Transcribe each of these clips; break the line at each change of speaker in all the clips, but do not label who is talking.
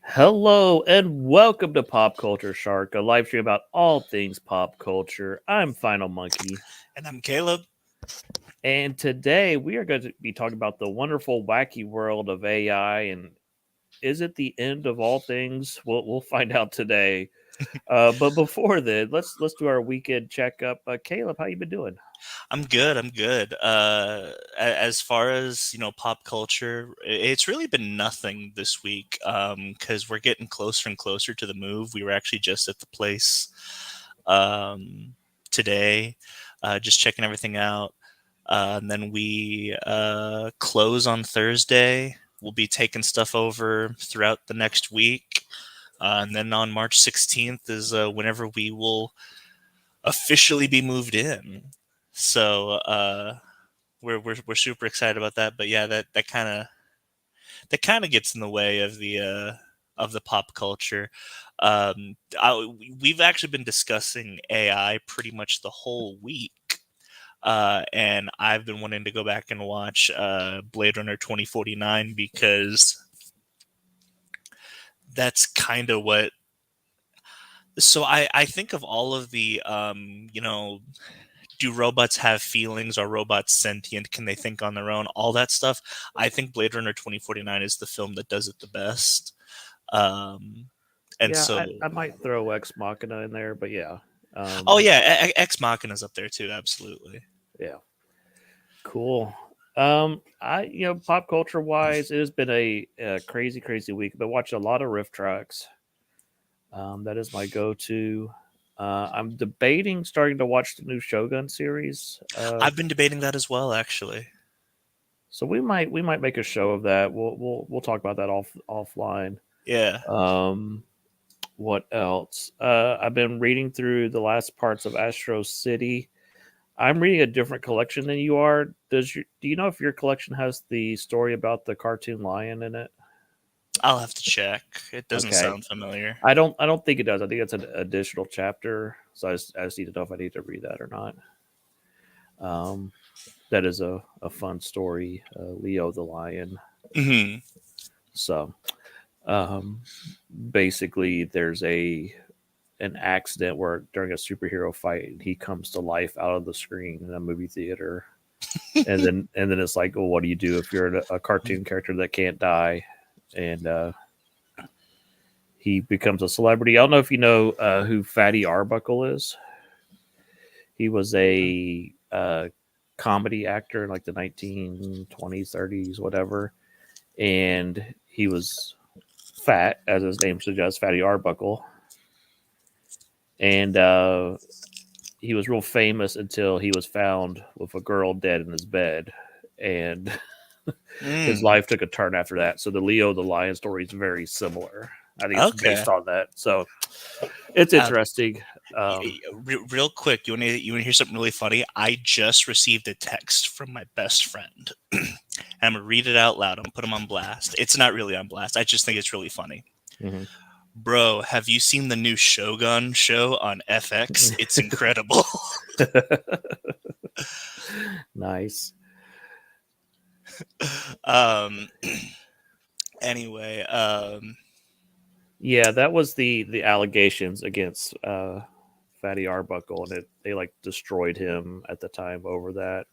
Hello and welcome to Pop Culture Shark, a live stream about all things pop culture. I'm Final Monkey,
And I'm Caleb.
and today we are going to be talking about the wonderful, wacky world of AI. And is it the end of all things? We'll find out today. But before then, let's do our weekend checkup. Caleb, how you been doing?
I'm good. I'm good. As far as pop culture, it's really been nothing this week. Because we're getting closer and closer to the move. We were actually just at the place, today, just checking everything out. And then we close on Thursday. We'll be taking stuff over throughout the next week. And then on March 16th is whenever we will officially be moved in. So we're super excited about that. But yeah, that kind of gets in the way of the pop culture. We've actually been discussing AI pretty much the whole week. And I've been wanting to go back and watch Blade Runner 2049 because that's kind of what. So I think of all of the do robots have feelings? Are robots sentient? Can they think on their own? All that stuff. I think Blade Runner 2049 is the film that does it the best. Um, and
Yeah,
so,
I might throw Ex Machina in there, but yeah,
oh
um,
yeah, Ex Machina's up there too. Absolutely.
yeah, cool. Pop culture wise, it has been a crazy, crazy week. But watched a lot of riff tracks. That is my go-to. I'm debating starting to watch the new Shogun series.
I've been debating that as well, actually.
So we might make a show of that. We'll talk about that offline.
Yeah.
Um, what else? I've been reading through the last parts of Astro City. I'm reading a different collection than you are. Do you know if your collection has the story about the cartoon lion in it?
I'll have to check. It doesn't
Okay.
sound familiar.
I don't think it does. I think it's an additional chapter. So I just need to know if I need to read that or not. Um, that is a fun story, Leo the lion.
Hmm.
So um, basically, there's an accident where during a superhero fight he comes to life out of the screen in a movie theater, and then it's like, well, what do you do if you're a cartoon character that can't die? And he becomes a celebrity. I don't know if you know who Fatty Arbuckle is. He was a comedy actor in like the 1920s, 30s, whatever. And he was fat, as his name suggests, Fatty Arbuckle. And he was real famous until he was found with a girl dead in his bed. And his
Mm.
life took a turn after that. So the Leo the Lion story is very similar. I think it's
Okay.
based on that. So it's
Uh,
interesting.
real quick, you want to hear something really funny? I just received a text from my best friend. And I'm gonna read it out loud. I'm gonna put him on blast. It's not really on blast. I just think it's really funny.
Mhm.
Bro, have you seen the new Shogun show on FX? It's incredible.
Nice.
um. Anyway.
Yeah, that was the allegations against Fatty Arbuckle, and they like destroyed him at the time over that.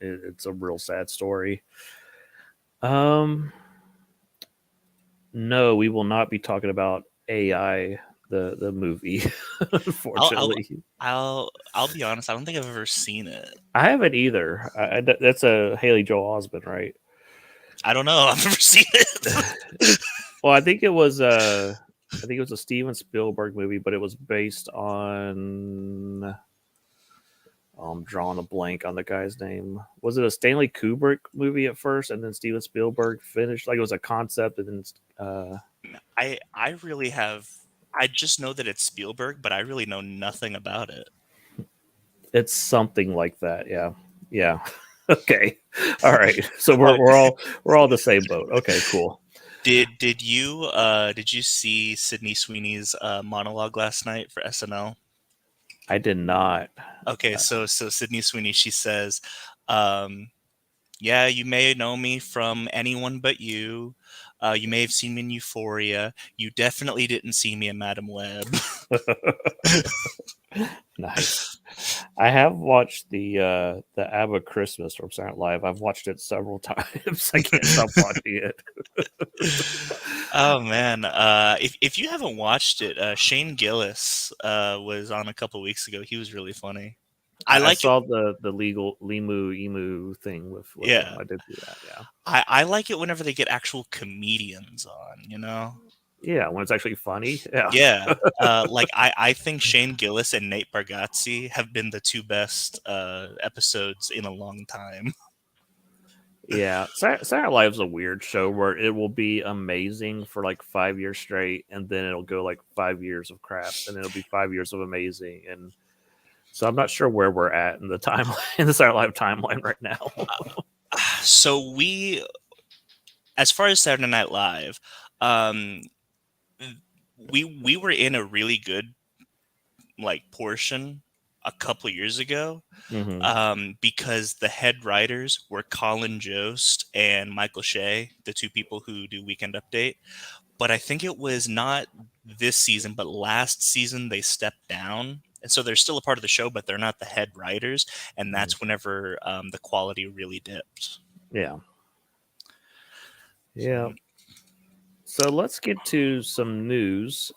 It's a real sad story. Um, no, we will not be talking about AI the movie,
I'll I'll
unfortunately.
I'll be honest. I don't think I've ever seen it.
I haven't either. That's a Haley Joel Osment, right?
I don't know. I've never seen it.
Well, I think it was a Steven Spielberg movie, but it was based on. I'm drawing a blank on the guy's name. Was it a Stanley Kubrick movie at first, and then Steven Spielberg finished? Like it was a concept, and then
I really have. I just know that it's Spielberg, but I really know nothing about it.
it's something like that. Yeah, yeah. Okay, all right. So we're
Oh,
we're all we're all the same boat. Okay, cool.
did you see Sydney Sweeney's monologue last night for SNL?
I did not.
Okay,
Uh,
so Sydney Sweeney, she says, um, Yeah, you may know me from Anyone But You. You may have seen me in Euphoria. You definitely didn't see me in Madam Web.
Nice. I have watched the ABBA Christmas from Saturday Night Live. I've watched it several times. I can't stop watching it.
Oh man, if you haven't watched it, Shane Gillis was on a couple weeks ago. He was really funny. I
I
like it.
saw the legal Limu Emu thing with them.
Yeah,
I did do that. Yeah,
I like it whenever they get actual comedians on. You know.
yeah. When it's actually funny. Yeah,
Yeah, like I think Shane Gillis and Nate Bargatze have been the two best episodes in a long time.
yeah. Saturday Night Live's a weird show where it will be amazing for like 5 years straight, and then it'll go like 5 years of crap, and it'll be 5 years of amazing, and so I'm not sure where we're at in the timeline, in the Saturday Night Live timeline right now.
So we, as far as Saturday Night Live, um, we were in a really good like portion a couple years ago,
Hmm.
because the head writers were Colin Jost and Michael Shea, the two people who do Weekend Update. But I think it was not this season, but last season they stepped down. And so they're still a part of the show, but they're not the head writers. And that's whenever the quality really dipped.
Yeah, yeah.
So,
So let's get to some news.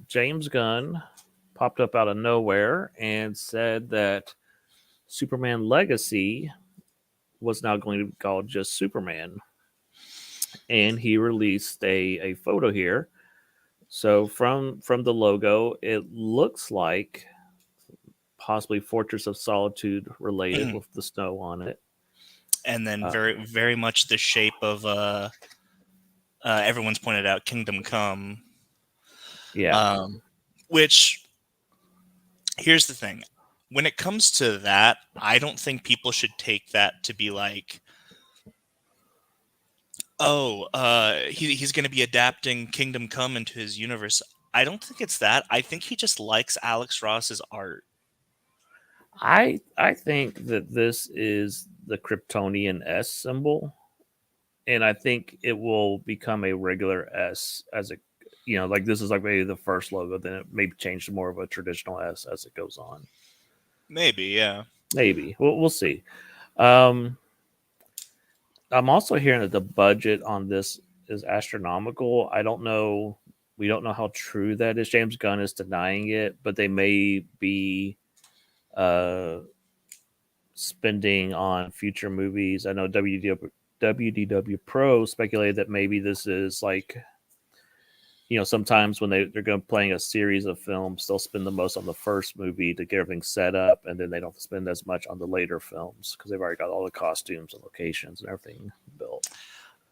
James Gunn popped up out of nowhere and said that Superman Legacy was now going to be called just Superman. And he released a photo here. So from the logo, it looks like possibly Fortress of Solitude related with the snow on it.
and then
Uh,
very much the shape of everyone's pointed out Kingdom Come.
yeah.
Which, here's the thing, when it comes to that, I don't think people should take that to be like, oh, he's going to be adapting Kingdom Come into his universe. I don't think it's that. I think he just likes Alex Ross's art.
I think that this is the Kryptonian S symbol, and I think it will become a regular S as it, like this is like maybe the first logo, then it maybe change to more of a traditional S as it goes on.
Maybe, yeah.
Maybe we'll see. Um, I'm also hearing that the budget on this is astronomical. I don't know. We don't know how true that is. James Gunn is denying it, but they may be uh, spending on future movies. I know WDW Pro speculated that maybe this is like, sometimes when they're going playing a series of films, they'll spend the most on the first movie to get everything set up, and then they don't spend as much on the later films because they've already got all the costumes and locations and everything built.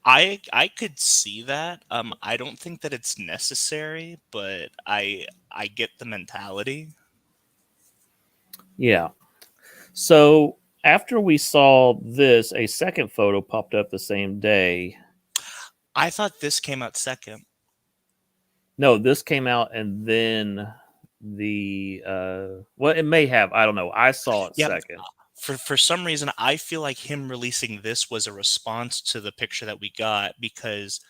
I could see that. I don't think that it's necessary, but I get the mentality.
Yeah. So after we saw this, a second photo popped up the same day.
I thought this came out second.
No, this came out and then well, it may have. I don't know. I saw it
Yeah,
second.
for some reason I feel like him releasing this was a response to the picture that we got, because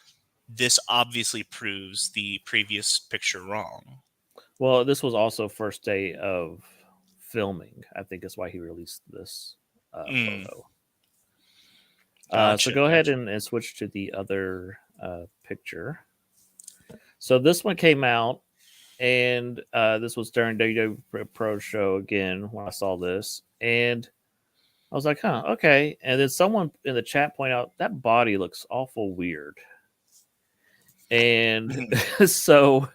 this obviously proves the previous picture wrong.
Well, this was also first day of filming. I think that's why he released this
Mm,
photo. So
gotcha,
go ahead
gotcha.
and switch to the other picture. So this one came out, and this was during WWE Pro show again when I saw this, and I was like, "Huh, okay." And then someone in the chat pointed out that body looks awful weird, and
Mhm.
so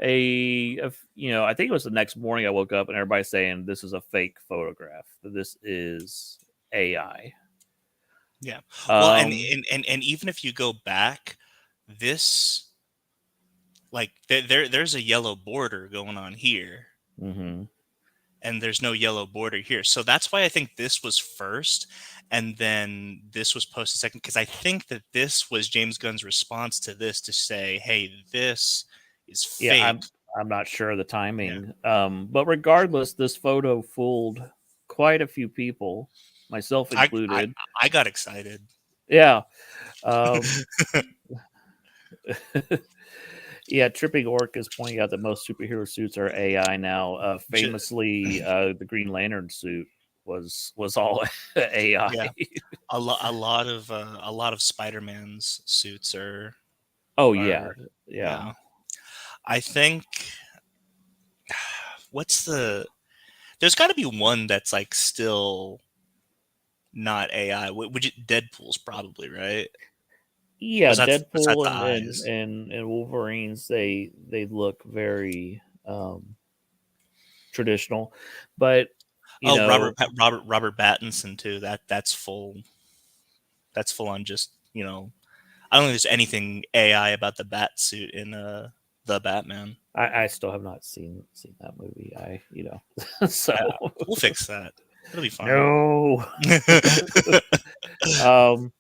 I think it was the next morning I woke up and everybody's saying this is a fake photograph, that this is AI.
Yeah. Well,
Um,
and even if you go back, this, like there's a yellow border going on here,
mhm.
and there's no yellow border here. So that's why I think this was first, and then this was posted second, because I think that this was James Gunn's response to this to say, "Hey, this is
Yeah,
fake."
I'm not sure of the
Yeah.
timing. But regardless, this photo fooled quite a few people, myself
I I,
included.
I got excited.
Yeah. Um, yeah, Tripping Orc is pointing out that most superhero suits are AI now.
J-
Famously, the Green Lantern suit was all AI.
yeah, a lot of Spider-Man's suits
Oh yeah,
are
yeah.
yeah. I think what's the there's got to be one that's like still not AI. Would you Deadpool's probably right? Or
Yeah,
was that
Deadpool
the
and
eyes?
Wolverines, they look very traditional, but you
Oh,
know,
Robert Pattinson too. That's full on just I don't think there's anything AI about the bat suit in the Batman.
I still have not seen that movie. So
Yeah, we'll fix that. It'll be fine.
no. um,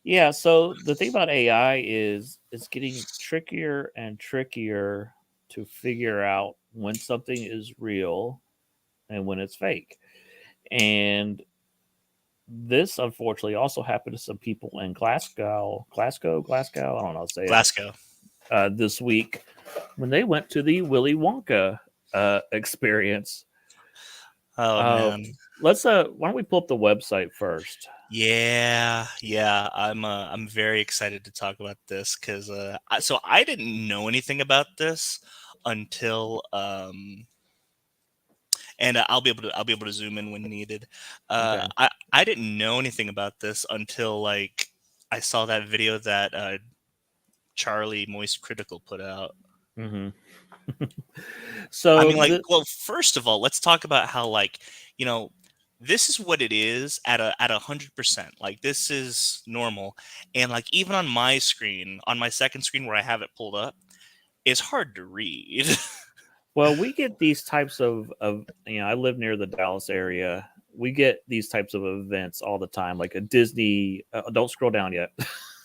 yeah. So the thing about AI is it's getting trickier and trickier to figure out when something is real and when it's fake. And this unfortunately also happened to some people in Glasgow. I don't know how to say it.
Glasgow.
This week when they went to the Willy Wonka experience.
Oh
Uh,
man.
let's why don't we pull up the website first?
Yeah. I'm very excited to talk about this because so I didn't know anything about this until and I'll be able to zoom in when needed.
Okay.
I didn't know anything about this until like I saw that video that Charlie Moist Critical put out.
Hmm.
I
So
mean, like, well, first of all, let's talk about how, like, you know, this is what it is at 100%. Like, this is normal, and like even on my screen, on my second screen where I have it pulled up, it's hard to read.
well, we get these types of I live near the Dallas area. We get these types of events all the time, like a Disney. Don't scroll down yet.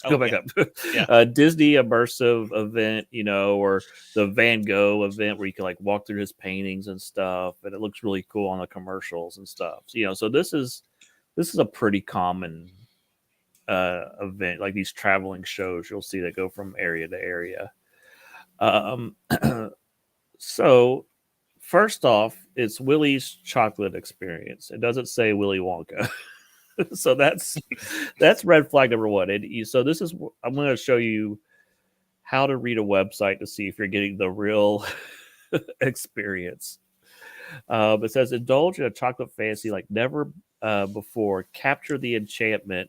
Go
Oh
back
yeah,
up.
yeah,
A Disney immersive event, or the Van Gogh event where you can like walk through his paintings and stuff, and it looks really cool on the commercials and stuff. So this is a pretty common event, like these traveling shows you'll see that go from area to area. Um, so first off, it's Willy's chocolate experience. It doesn't say Willy Wonka. So that's red flag number one. So this is I'm going to show you how to read a website to see if you're getting the real experience. It says indulge in a chocolate fantasy like never before. Capture the enchantment,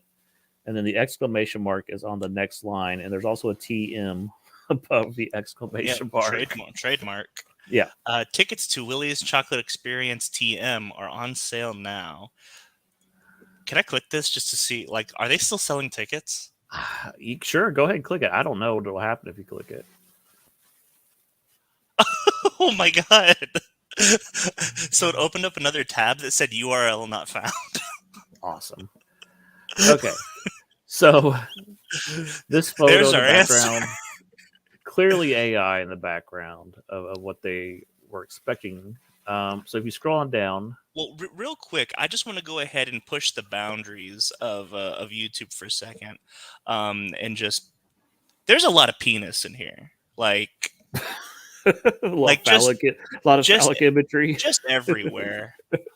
and then the exclamation mark is on the next line, and there's also a TM above the
yeah.
exclamation mark.
Trademark.
Yeah,
Tickets to Willie's Chocolate Experience TM are on sale now. Can I click this just to see? Like, are they still selling tickets?
sure. Go ahead and click it. I don't know what will happen if you click it.
Oh my god! So it opened up another tab that said URL not found.
Awesome. Okay, so this photo
There's
in the
our answer.
background, clearly AI in the background of what they were expecting. So if you scroll on down,
Well, real quick, I just want to go ahead and push the boundaries of YouTube for a second, and just there's a lot of penis in here,
a lot
like
of
just
phallic imagery.
just everywhere.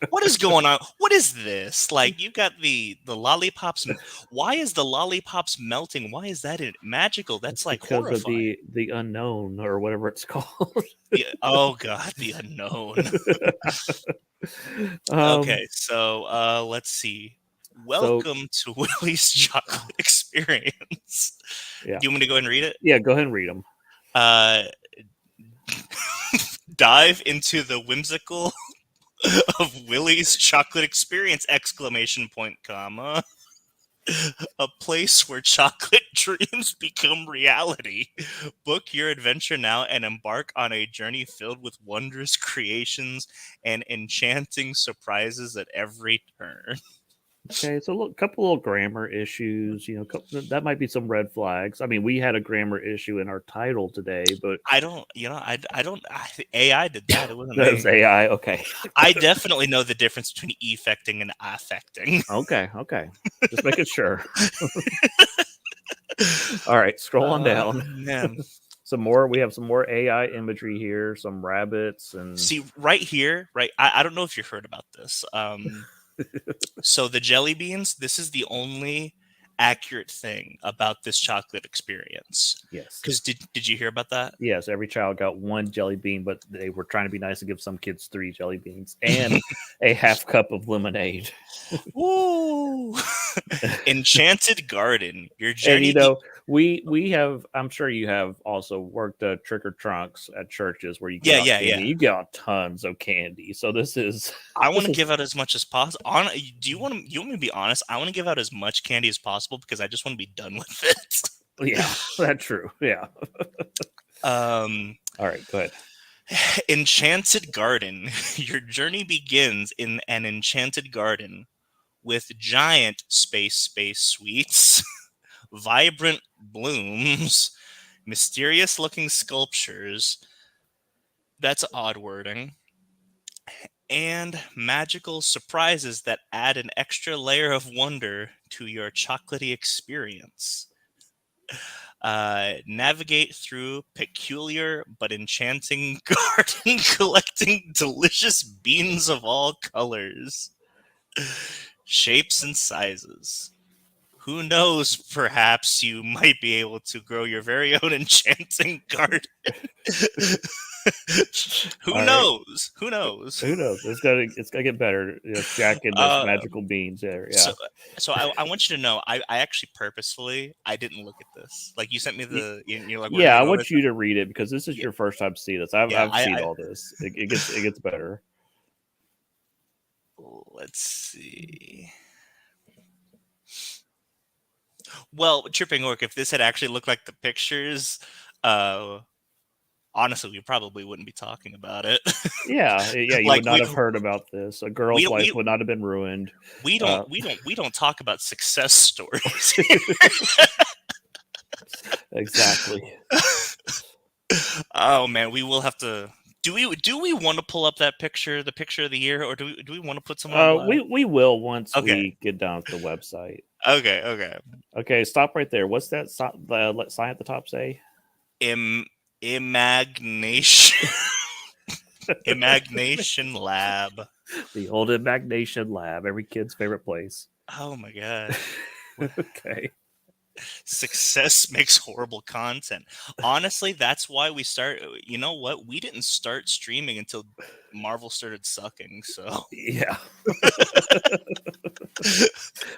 What is going on? What is this? Like you got the lollipops. Why is the lollipops melting? Why is that magical? That's
It's
like
because of
horrifying.
the unknown or whatever it's called.
Oh god, the unknown.
um,
Okay, so let's see.
so
Welcome to Willie's Chocolate Experience.
yeah,
Do you want me to go ahead and read it?
yeah. Go ahead and read them.
Uh, dive into the whimsical of Willie's Chocolate Experience! Exclamation point, comma. A place where chocolate dreams become reality. Book your adventure now and embark on a journey filled with wondrous creations and enchanting surprises at every turn.
Okay, so a couple little grammar issues. That might be some red flags. I mean, we had a grammar issue in our title today, but
I don't, I don't. AI did that. It wasn't
that was
me.
AI. Okay,
I definitely know the difference between effecting and affecting.
okay. Just making sure. All right, scroll on down.
Man.
Some more. We have some more AI imagery here. Some rabbits and
See, right here, right? I don't know if you heard about this. So the jelly beans, this is the only accurate thing about this chocolate experience.
yes.
Because did you hear about that?
Yes, every child got one jelly bean, but they were trying to be nice and give some kids 3 jelly beans and a half cup of lemonade.
Woo! Enchanted Garden. Your
And
journey.
we have. I'm sure you have also worked trick or trunks at churches where you give out candy. You get out tons of candy. So this is.
I want to give out as much as possible. Do you want me to be honest? I want to give out as much candy as possible because I just want to be done with it.
Yeah, that's true. Yeah. All right, go ahead.
Enchanted Garden. Your journey begins in an enchanted garden with giant space sweets, vibrant blooms, mysterious looking sculptures. That's odd wording. And magical surprises that add an extra layer of wonder to your chocolatey experience. Navigate through peculiar but enchanting garden collecting delicious beans of all colors, shapes, and sizes. Who knows, perhaps you might be able to grow your very own enchanting garden. Who knows?
Who knows? It's gonna get better. Jack and those magical beans there. Yeah.
So I want you to know, I actually purposefully I didn't look at this. Like you sent me you're like,
yeah, I want you to read it because this is your first time to see this. I've seen all this. It gets better.
Let's see. Well, Tripping Orc, if this had actually looked like the pictures, honestly, we probably wouldn't be talking about it.
Yeah, you
Like,
would not have heard about this. A girl's life would not have been ruined.
We don't talk about success stories.
Exactly.
Oh man, we will have to. Do we want to pull up that picture, the picture of the year, or do we want to put some on?
We will once we get down to the website.
Okay.
Stop right there. What's that sign at the top say?
Imagination. Imagination Lab.
The old Imagination Lab, every kid's favorite place.
Oh my god.
Okay.
Success makes horrible content. Honestly, that's why we start. You know what? We didn't start streaming until Marvel started sucking. So
yeah,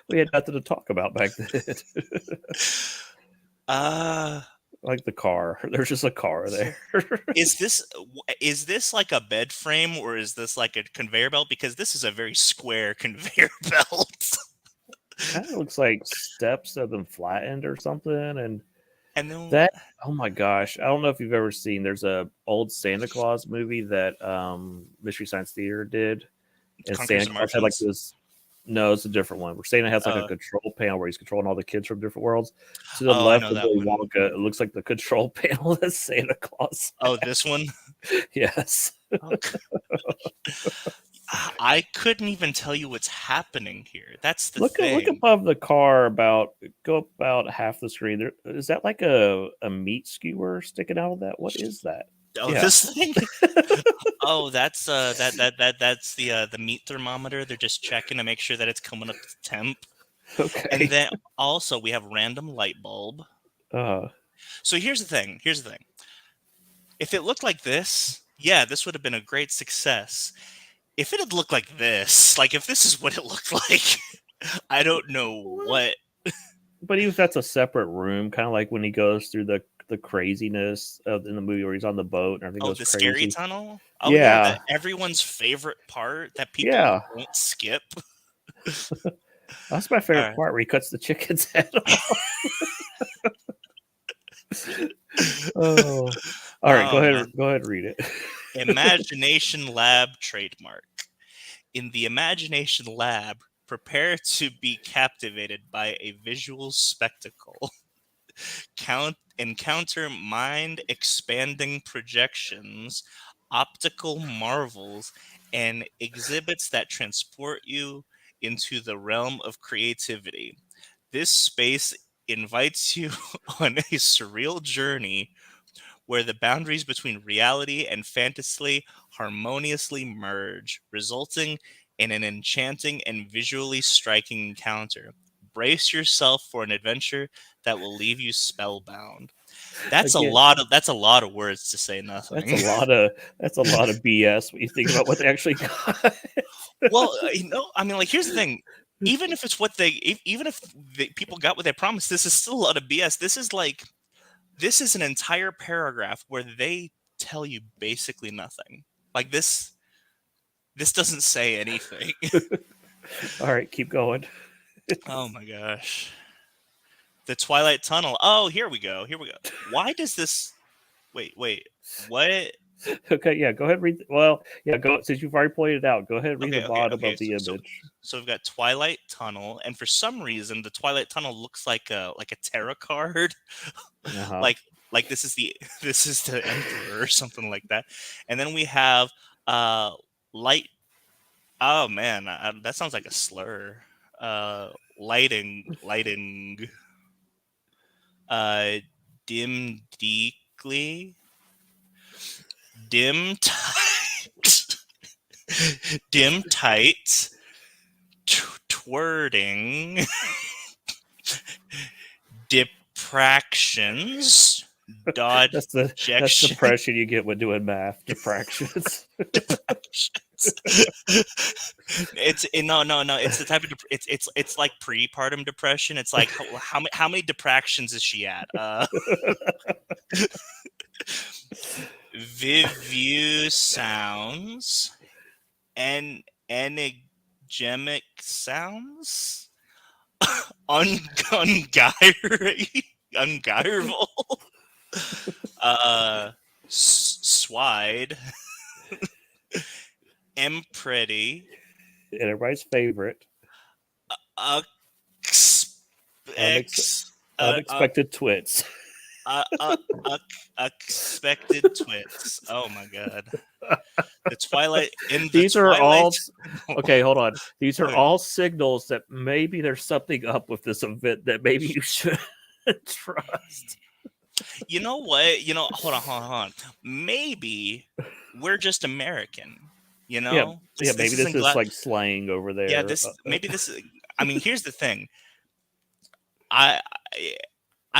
we had nothing to talk about back then. Like the car. There's just a car there.
Is this like a bed frame or is this like a conveyor belt? Because this is a very square conveyor belt.
Kind of looks like steps that have been flattened or something, and
then
that. Oh my gosh! I don't know if you've ever seen. There's a old Santa Claus movie that Mystery Science Theater did, and Santa Claus had like this. No, it's a different one. Where Santa has like a control panel where he's controlling all the kids from different worlds. To the left of Willy Wonka, it looks like the control panel that Santa Claus.
Oh, this one.
Yes.
Okay. I couldn't even tell you what's happening here. That's the thing.
Look above the car. Go about half the screen. There is that like a meat skewer sticking out of that. What is that?
Oh, yeah. This thing. Oh, that's that's the meat thermometer. They're just checking to make sure that it's coming up to temp.
Okay.
And then also we have random light bulb. So here's the thing. If it looked like this, yeah, this would have been a great success. If it had looked like this, like if this is what it looked like, I don't know what.
But even if that's a separate room, kind of like when he goes through the craziness in the movie where he's on the boat and everything goes crazy.
Scary tunnel? Oh,
yeah.
Everyone's favorite part that people won't skip.
That's my favorite part where he cuts the chicken's head off. Oh. All right, go ahead and read it.
Imagination Lab trademark. In the Imagination Lab, Prepare to be captivated by a visual spectacle. Encounter mind expanding projections, optical marvels, and exhibits that transport you into the realm of creativity. This space invites you on a surreal journey where the boundaries between reality and fantasy harmoniously merge, resulting in an enchanting and visually striking encounter. Brace yourself for an adventure that will leave you spellbound. That's
Again,
that's a lot of words to say
that's
nothing.
a lot of BS when you think about what they actually got.
Well, I mean, like, here's the thing. Even if it's what even if people got what they promised, this is still a lot of BS. This is an entire paragraph where they tell you basically nothing. Like this doesn't say anything.
All right, keep going.
Oh my gosh. The Twilight Tunnel. Oh, here we go. Why does this wait, what?
Okay, yeah, go ahead and read. Well, yeah, go since you've already pointed it out. Go ahead and read the bottom
Okay.
of the image.
So we've got Twilight Tunnel, and for some reason, the Twilight Tunnel looks like a tarot card,
Uh-huh.
like this is the Emperor or something like that. And then we have light. Oh man, that sounds like a slur. Lighting. Dim deekly. Dim tight. Dim tight. Twirting. Depractions. Dodge.
That's the depression you get when doing math. Depractions.
It's no. It's the type of it's like prepartum depression. It's like how many depractions is she at? Vivu sounds and enigmatic sounds. Ungirable. Swide. Pretty.
And everybody's favorite. Unexpected twits.
Expected twits. Oh my god. The Twilight.
These are all okay. Hold on. These are all signals that maybe there's something up with this event that maybe you should trust.
You know what? Hold on. Maybe we're just American.
Yeah, maybe this is like slang over there.
Yeah, maybe this. I mean, here's the thing. I've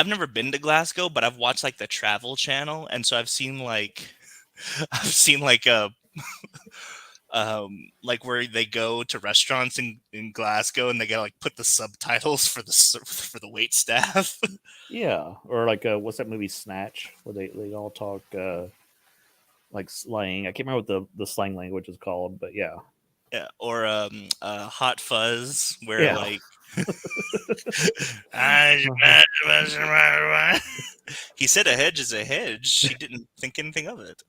never been to Glasgow, but I've watched like the Travel Channel, and so I've seen like like where they go to restaurants in Glasgow and they gotta like put the subtitles for the wait staff.
Yeah, or like what's that movie Snatch, where they all talk like slang. I can't remember what the slang language is called, but yeah.
Yeah, or Hot Fuzz, where like he said a hedge is a hedge. She didn't think anything of it.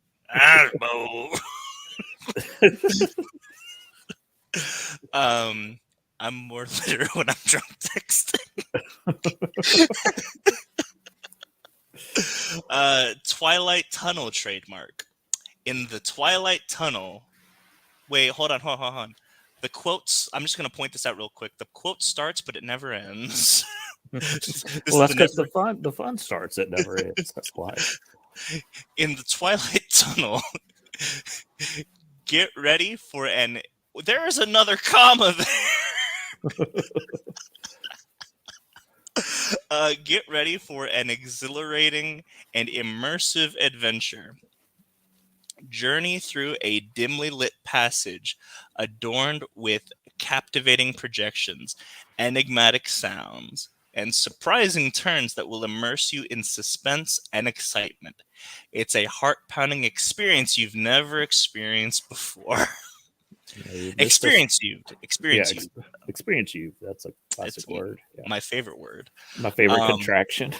I'm more literal when I'm drunk texting. Twilight Tunnel trademark. In the Twilight Tunnel. Wait, hold on. The quotes, I'm just going to point this out real quick. The quote starts, but it never ends.
Well, that's because the fun starts, it never ends. That's why.
In the Twilight Tunnel, get ready for there is another comma there. Get ready for an exhilarating and immersive adventure. Journey through a dimly lit passage adorned with captivating projections, enigmatic sounds, and surprising turns that will immerse you in suspense and excitement. It's a heart-pounding experience you've never experienced before. Experience you.
That's a classic word. Yeah.
My favorite word.
My favorite contraction.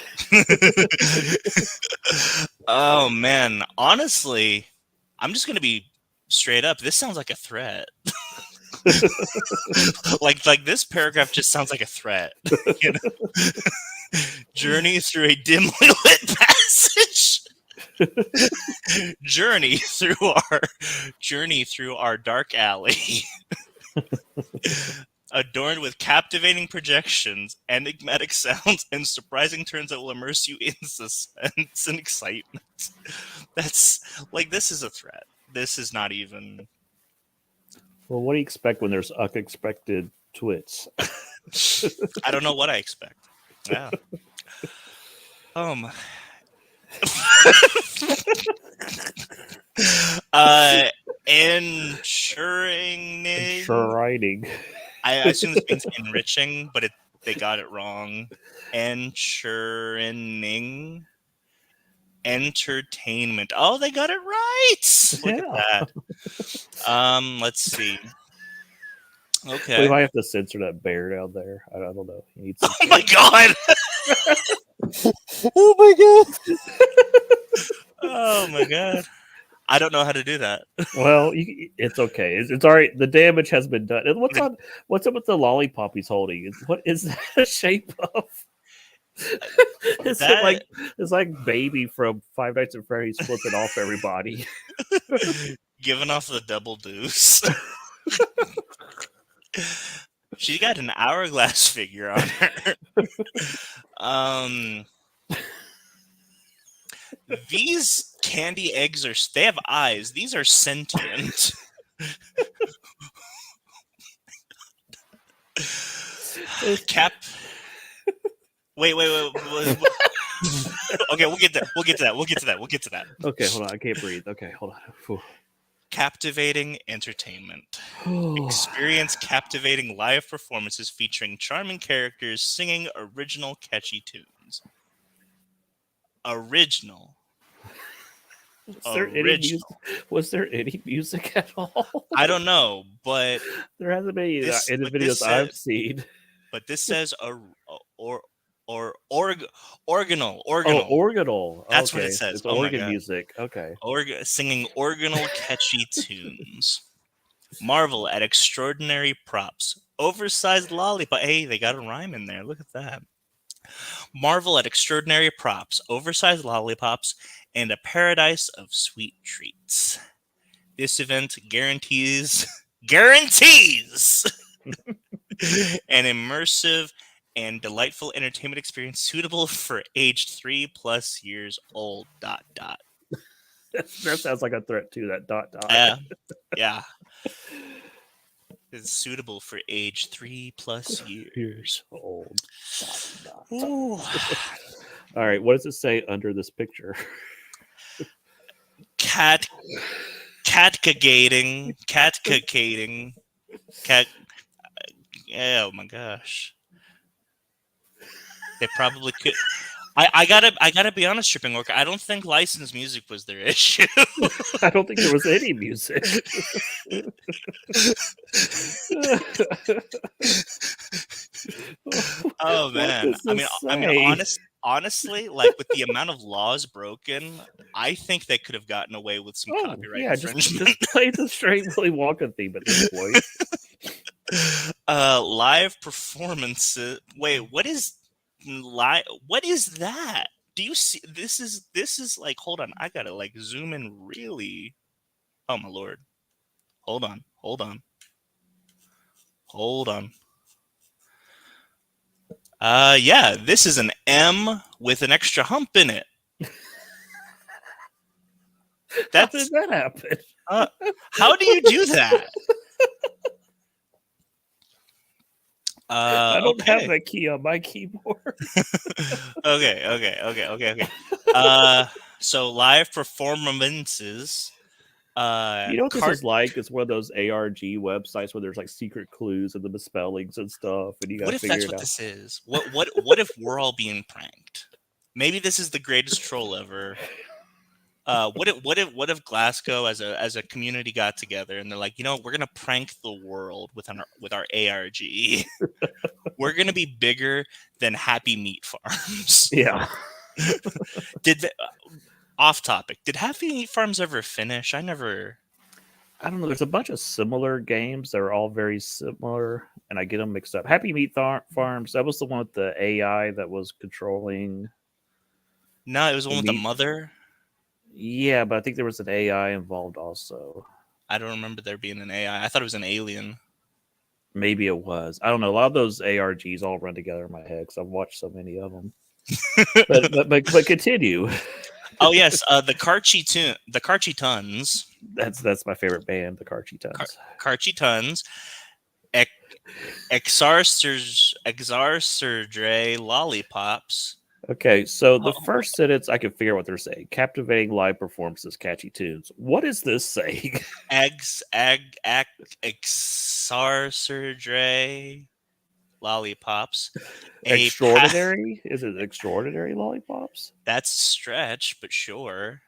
Oh man, honestly, I'm just gonna be straight up. This sounds like a threat. like this paragraph just sounds like a threat. You know? Journey through a dimly lit passage. journey through our dark alley. Adorned with captivating projections, enigmatic sounds, and surprising turns that will immerse you in suspense and excitement. That's like, this is a threat. This is not even.
Well, what do you expect when there's unexpected twits?
I don't know what I expect. Yeah. Ensuring.
Enshrining.
I assume this means enriching, but they got it wrong. Ensuring. Entertainment. Oh, they got it right. Look at that. Let's see. Okay.
We might have to censor that bear down there. I don't know.
Oh my god.
Oh my god.
Oh my god. I don't know how to do that.
Well, it's okay. It's all right. The damage has been done. And what's up with the lollipop he's holding? What is that a shape of? It's like Baby from Five Nights at Freddy's flipping off everybody.
Giving off the double deuce. She got an hourglass figure on her. These candy eggs they have eyes. These are sentient. Wait. Okay, we'll get to that.
Okay, hold on. I can't breathe. Okay, hold on. Whew.
Captivating entertainment. Experience captivating live performances featuring charming characters singing original catchy tunes. Original.
Was there any music at all?
I don't know, but
there hasn't been any in the videos I've seen.
But this says organal.
Oh, organal.
That's what it says.
It's organ music. Okay.
Singing organal catchy tunes. Marvel at extraordinary props. Oversized lollipop. Hey, they got a rhyme in there. Look at that. Marvel at extraordinary props, oversized lollipops, and a paradise of sweet treats. This event guarantees an immersive and delightful entertainment experience suitable for aged 3+ years old. ...
That sounds like a threat too. That ...
Yeah. Is suitable for age 3+ years old.
All right, what does it say under this picture?
Catcagating. Oh my gosh. They probably could. I gotta be honest, Tripping Orca. I don't think licensed music was their issue.
I don't think there was any music.
Oh man, I mean, honestly, like with the amount of laws broken, I think they could have gotten away with some copyright infringement.
Just play the straight Willy Wonka theme at this point.
Live performances. Wait, what is that? Do you see? This is like, hold on, I gotta like zoom in really. Oh my lord. Hold on. Yeah, this is an M with an extra hump in it.
How did that happen?
How do you do that?
I don't have that key on my keyboard.
Okay. So live performances.
You know what this is like? It's one of those ARG websites where there's like secret clues and the misspellings and stuff, and you got to figure it out.
What if that's what this is? What if we're all being pranked? Maybe this is the greatest troll ever. What if Glasgow as a community got together and they're like, you know, we're gonna prank the world with our ARG. We're gonna be bigger than Happy Meat Farms.
Yeah.
Off topic. Did Happy Meat Farms ever finish? I never.
I don't know. There's a bunch of similar games that are all very similar, and I get them mixed up. Happy Meat Farms. That was the one with the AI that was controlling
No, it was the
the
one with the
meat.
mother.
Yeah, but I think there was an AI involved also.
I don't remember there being an AI. I thought it was an alien.
Maybe it was. I don't know. A lot of those ARGs all run together in my head because I've watched so many of them. But continue.
Oh yes, the Karchi Tons,
That's my favorite band, the Karchi Tons.
Karchi Tons, Exarsurge Lollipops.
Okay, so the
Oh,
first sentence I can figure out what they're saying. Captivating live performances, catchy tunes. What is this saying?
Exarsurge Lollipops.
Extraordinary? Is it extraordinary lollipops?
That's a stretch, but sure.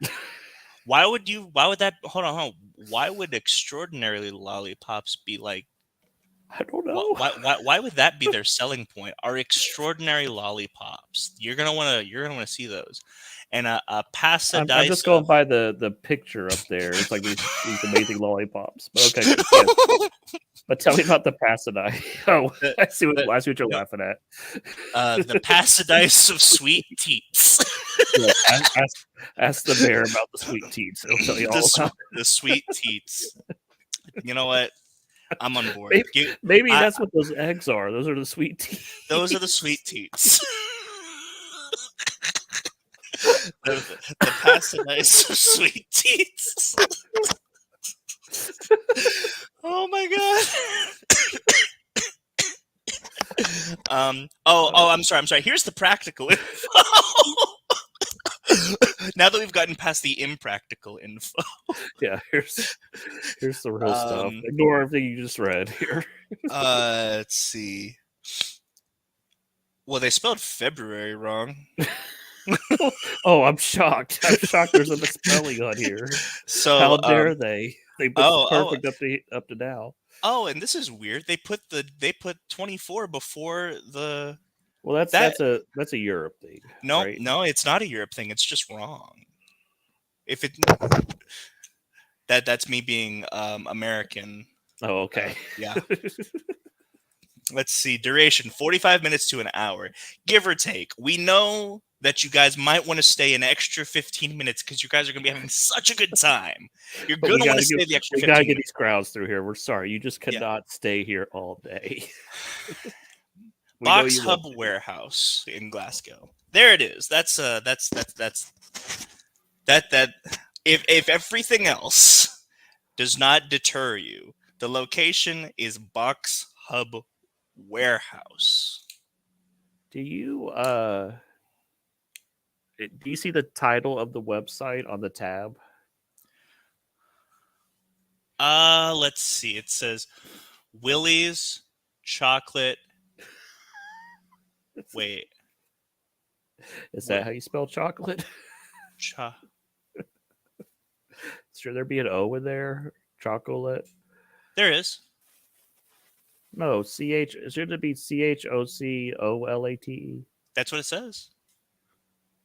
Why would that? Hold on. Why would extraordinarily lollipops be like?
I don't know.
Why would that be their selling point? Are extraordinary lollipops? You're gonna wanna see those, and a
I'm
pasadice
just going
of
by the picture up there. It's like these amazing lollipops. But okay, yeah. But tell me about the Pasadine. Oh,
the,
I see what you're
no,
laughing at.
the pasadice of sweet teats.
Yeah, ask the bear about the sweet teats. It'll tell you all about
The sweet teats. You know what? I'm on board.
Maybe that's what those eggs are. Those are the sweet teats.
Those are the sweet teats. the pasadice of sweet teats. Oh my god. I'm sorry. Here's the practical info. Now that we've gotten past the impractical info.
Yeah, here's the real stuff. Ignore everything you just read here.
Let's see. Well, they spelled February wrong.
Oh, I'm shocked. There's a misspelling on here.
So
how dare they? They put perfect up to now.
Oh, and this is weird. They put 24 before the.
Well, that's a Europe thing.
No,
right?
no, it's not a Europe thing. It's just wrong. If it that's me being American.
Oh, okay.
Yeah. Let's see. Duration 45 minutes to an hour, give or take. We know that you guys might want to stay an extra 15 minutes because you guys are going to be having such a good time. You're going to want to stay the extra 15 minutes.
We got to get these crowds through here. We're sorry. You just cannot stay here all day.
Box Hub Warehouse in Glasgow. There it is. That's if everything else does not deter you, the location is Box Hub Warehouse.
Do you see the title of the website on the tab?
Let's see. It says Willie's Chocolate. Wait.
Is that how you spell chocolate? Should there be an O in there? Chocolate?
There is.
No, CH. Should it be CHOCOLATE?
That's what it says.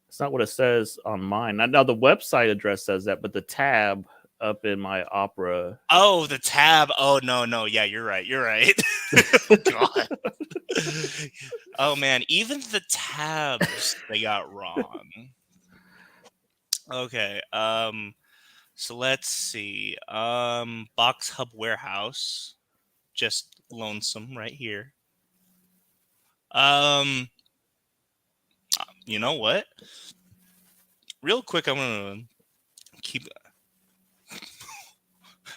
It's not what it says on mine. Now the website address says that, but the tab up in my Opera.
Oh, the tab. Oh, no. Yeah, you're right. Oh, God. Oh, man. Even the tabs they got wrong. Okay. So let's see. Box Hub Warehouse. Just lonesome right here. You know what? Real quick, I'm gonna keep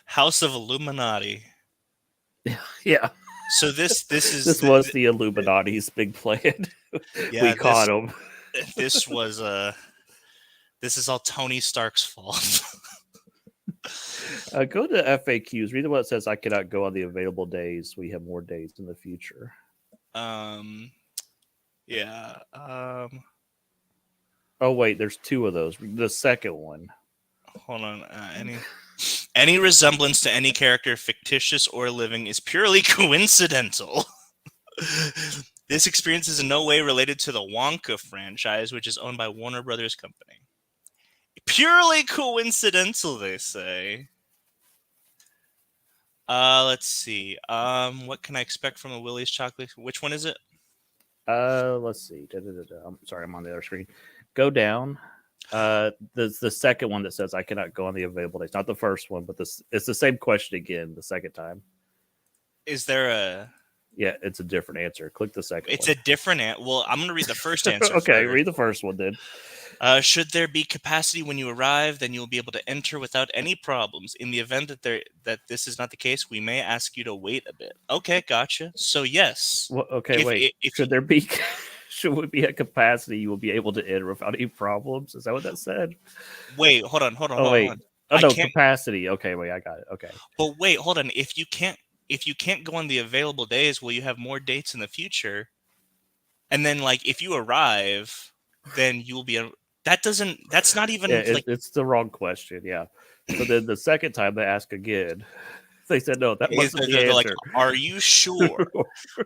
House of Illuminati.
Yeah.
So this
was the Illuminati's big plan.
Yeah,
we caught them.
This is all Tony Stark's fault.
Go to FAQs. Read what it says. I cannot go on the available days. We have more days in the future.
Yeah.
Oh wait, there's two of those. The second one.
Hold on. Any resemblance to any character, fictitious or living, is purely coincidental. This experience is in no way related to the Wonka franchise, which is owned by Warner Brothers Company. Purely coincidental, they say. Let's see. What can I expect from a Willie's chocolate? Which one is it?
Let's see. I'm sorry, I'm on the other screen. Go down. The second one that says I cannot go on the available days. Not the first one, but this it's the same question again the second time.
Is there a?
Yeah, it's a different answer. Click the second
It's
one.
a different answer. Well, I'm gonna read the first answer.
Okay,
first.
read the first one then.
Should there be capacity when you arrive, then you will be able to enter without any problems. In the event that this is not the case, we may ask you to wait a bit. Okay, gotcha. So yes.
Well, okay, wait. Should there be should we be at capacity? You will be able to enter without any problems. Is that what that said?
Wait, hold on.
Oh wait.
On.
Oh no, capacity. Okay, wait, I got it. Okay.
But wait, hold on. If you can't go on the available days, will you have more dates in the future? And then, like, if you arrive, then you will be. That's not even like.
It's the wrong question. Yeah. So then the second time they ask again, they said no. That wasn't the answer.
Like, are you sure?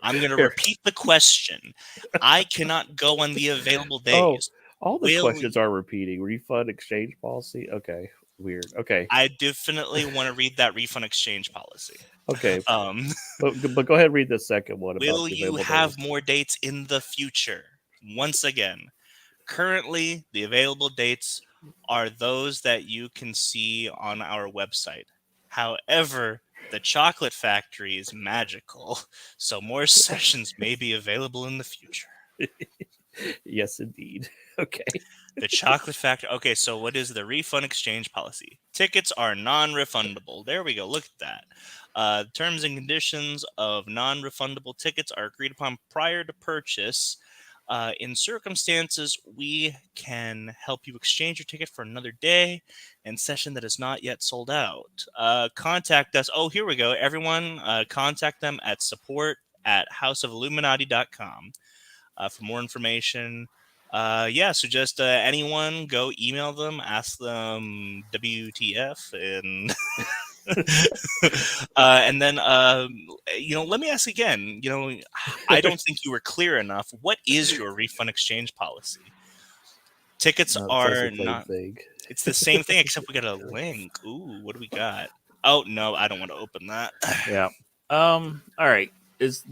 I'm going to repeat the question. I cannot go on the available days.
Oh, all the questions are repeating. Refund exchange policy. Okay. Weird. Okay.
I definitely want to read that refund exchange policy.
Okay. But go ahead and read the second one.
Will you have more dates in the future? Once again, currently the available dates are those that you can see on our website. However, the chocolate factory is magical, so more sessions may be available in the future.
Yes, indeed. Okay.
The chocolate factory. Okay, so what is the refund exchange policy? Tickets are non-refundable. There we go. Look at that. Terms and conditions of non-refundable tickets are agreed upon prior to purchase. In circumstances, we can help you exchange your ticket for another day and session that is not yet sold out. Contact us. Oh, here we go. Everyone, contact them at support@houseofilluminati.com for more information. So just anyone go email them, ask them WTF, and and then let me ask again. I don't think you were clear enough. What is your refund exchange policy? Tickets are not. It's the same thing, except we got a link. Ooh, what do we got? Oh no, I don't want to open that.
Yeah. All right.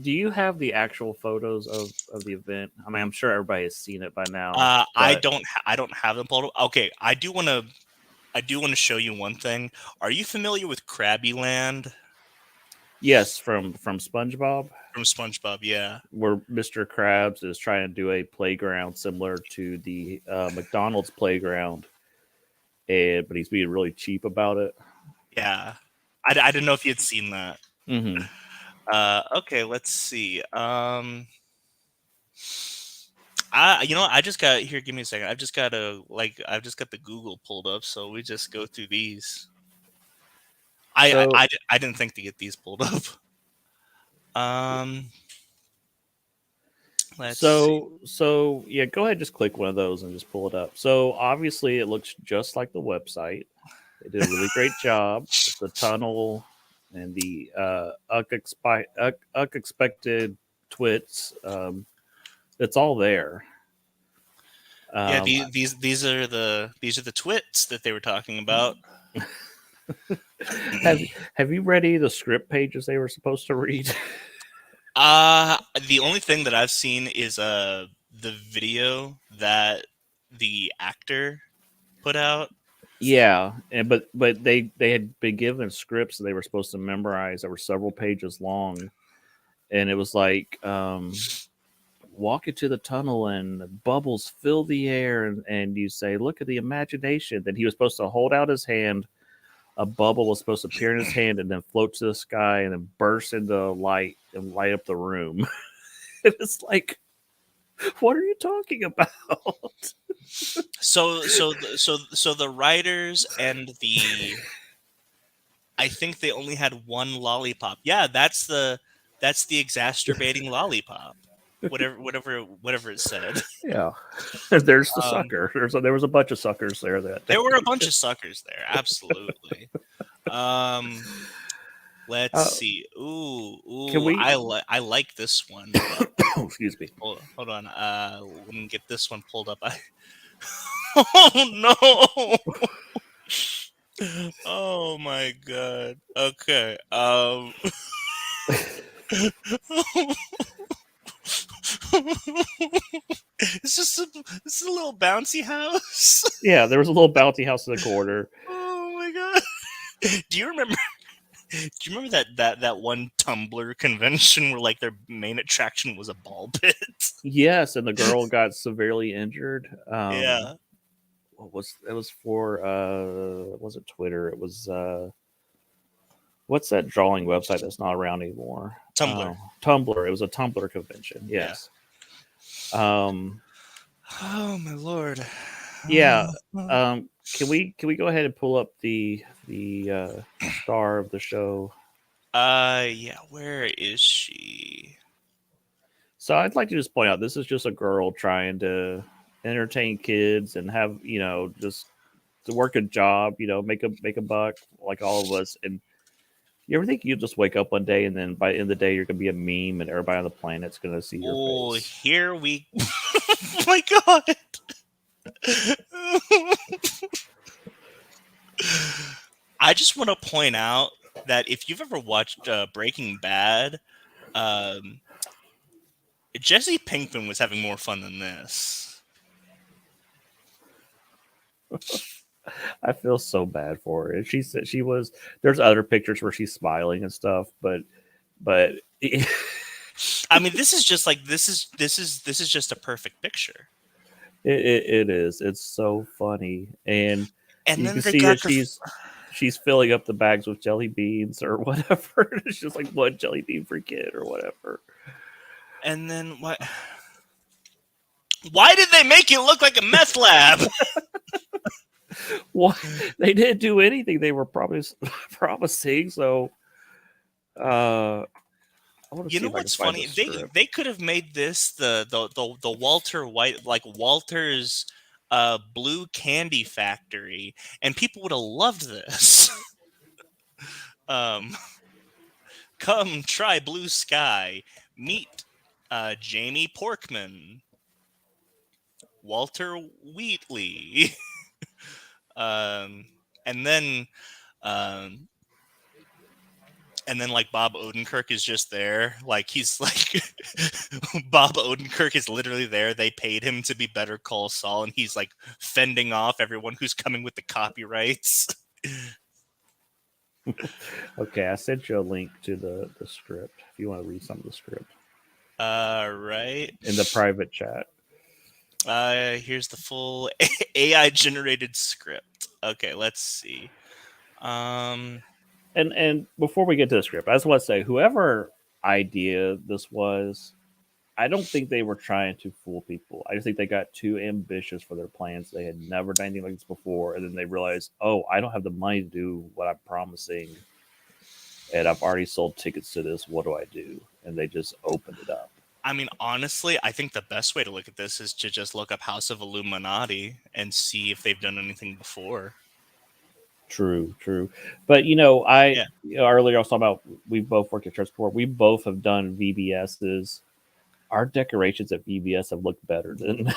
Do you have the actual photos of the event? I mean, I'm sure everybody has seen it by now.
I don't have them pulled up. Okay, I do want to show you one thing. Are you familiar with Krabby Land?
Yes, from SpongeBob.
From SpongeBob, yeah.
Where Mr. Krabs is trying to do a playground similar to the McDonald's playground, but he's being really cheap about it.
Yeah, I didn't know if you had seen that.
Mm-hmm.
Okay, let's see. I just got here. Give me a second. I've just got the Google pulled up, so we just go through these. I didn't think to get these pulled up.
So yeah, go ahead, just click one of those and just pull it up. So obviously, it looks just like the website. They did a really great job with the tunnel and the unexpected twits. It's all there.
Yeah, these are the twits that they were talking about.
Have you read any of the script pages they were supposed to read?
The only thing that I've seen is the video that the actor put out.
Yeah, but they had been given scripts that they were supposed to memorize that were several pages long, and it was like walk into the tunnel and bubbles fill the air, and you say, look at the imagination. Then he was supposed to hold out his hand, a bubble was supposed to appear in his hand and then float to the sky and then burst into light and light up the room. It's like, what are you talking about?
So the writers and I think they only had one lollipop. Yeah, that's the exacerbating lollipop. Whatever it said.
Yeah, there's the sucker. There was a bunch of suckers there.
There were a bunch of suckers there. Absolutely. Let's see. Ooh. I like this one.
Excuse me.
Hold on. Let me get this one pulled up. Oh no. Oh my god. Okay. It's just it's a little bouncy house.
Yeah, there was a little bounty house in the corner.
Oh my god. Do you remember that one Tumblr convention where like their main attraction was a ball pit?
Yes, and the girl got severely injured.
Yeah.
What was it was for it wasn't Twitter, it was what's that drawing website that's not around anymore?
Tumblr.
Tumblr. It was a Tumblr convention.
Yeah.
Yes. Um,
Oh my lord.
yeah. Can we go ahead and pull up the star of the show?
Yeah, where is she?
So I'd like to just point out this is just a girl trying to entertain kids and have just to work a job, make a buck like all of us. And you ever think you just wake up one day and then by the end of the day you're gonna be a meme and everybody on the planet's gonna see your
Oh,
face?
here we oh my god. I just want to point out that if you've ever watched Breaking Bad, um, Jesse Pinkman was having more fun than this.
I feel so bad for her. And she said she was. There's other pictures where she's smiling and stuff, but
I mean, this is just like this is just a perfect picture.
it is. It's so funny, and
And
you
then
can
they
see
got
that she's filling up the bags with jelly beans or whatever. It's just like one jelly bean per kid or whatever.
and then what? Why did they make it look like a meth lab?
Well, they didn't do anything they were promising. So, I want to
You
see
know
if I can
what's
find
funny?
the script.
They could have made this the Walter White, like Walter's blue candy factory, and people would have loved this. um, Come try Blue Sky. Meet Jamie Porkman, Walter Wheatley, and then um, like Bob Odenkirk is just there. Like he's like Bob Odenkirk is literally there. They paid him to be Better Call Saul, and he's like fending off everyone who's coming with the copyrights.
Okay, I sent you a link to the script if you want to read some of the script
Right.
in the private chat.
Here's the full AI generated script. Okay, let's see.
And before we get to the script, I just want to say whoever idea this was, I don't think they were trying to fool people. I just think they got too ambitious for their plans. They had never done anything like this before, and then they realized, oh, I don't have the money to do what I'm promising, and I've already sold tickets to this. What do I do? And they just opened it up.
I mean, honestly, I think the best way to look at this is to just look up House of Illuminati and see if they've done anything before.
True. But earlier I was talking about we both worked at church before. We both have done VBSs. Our decorations at VBS have looked better than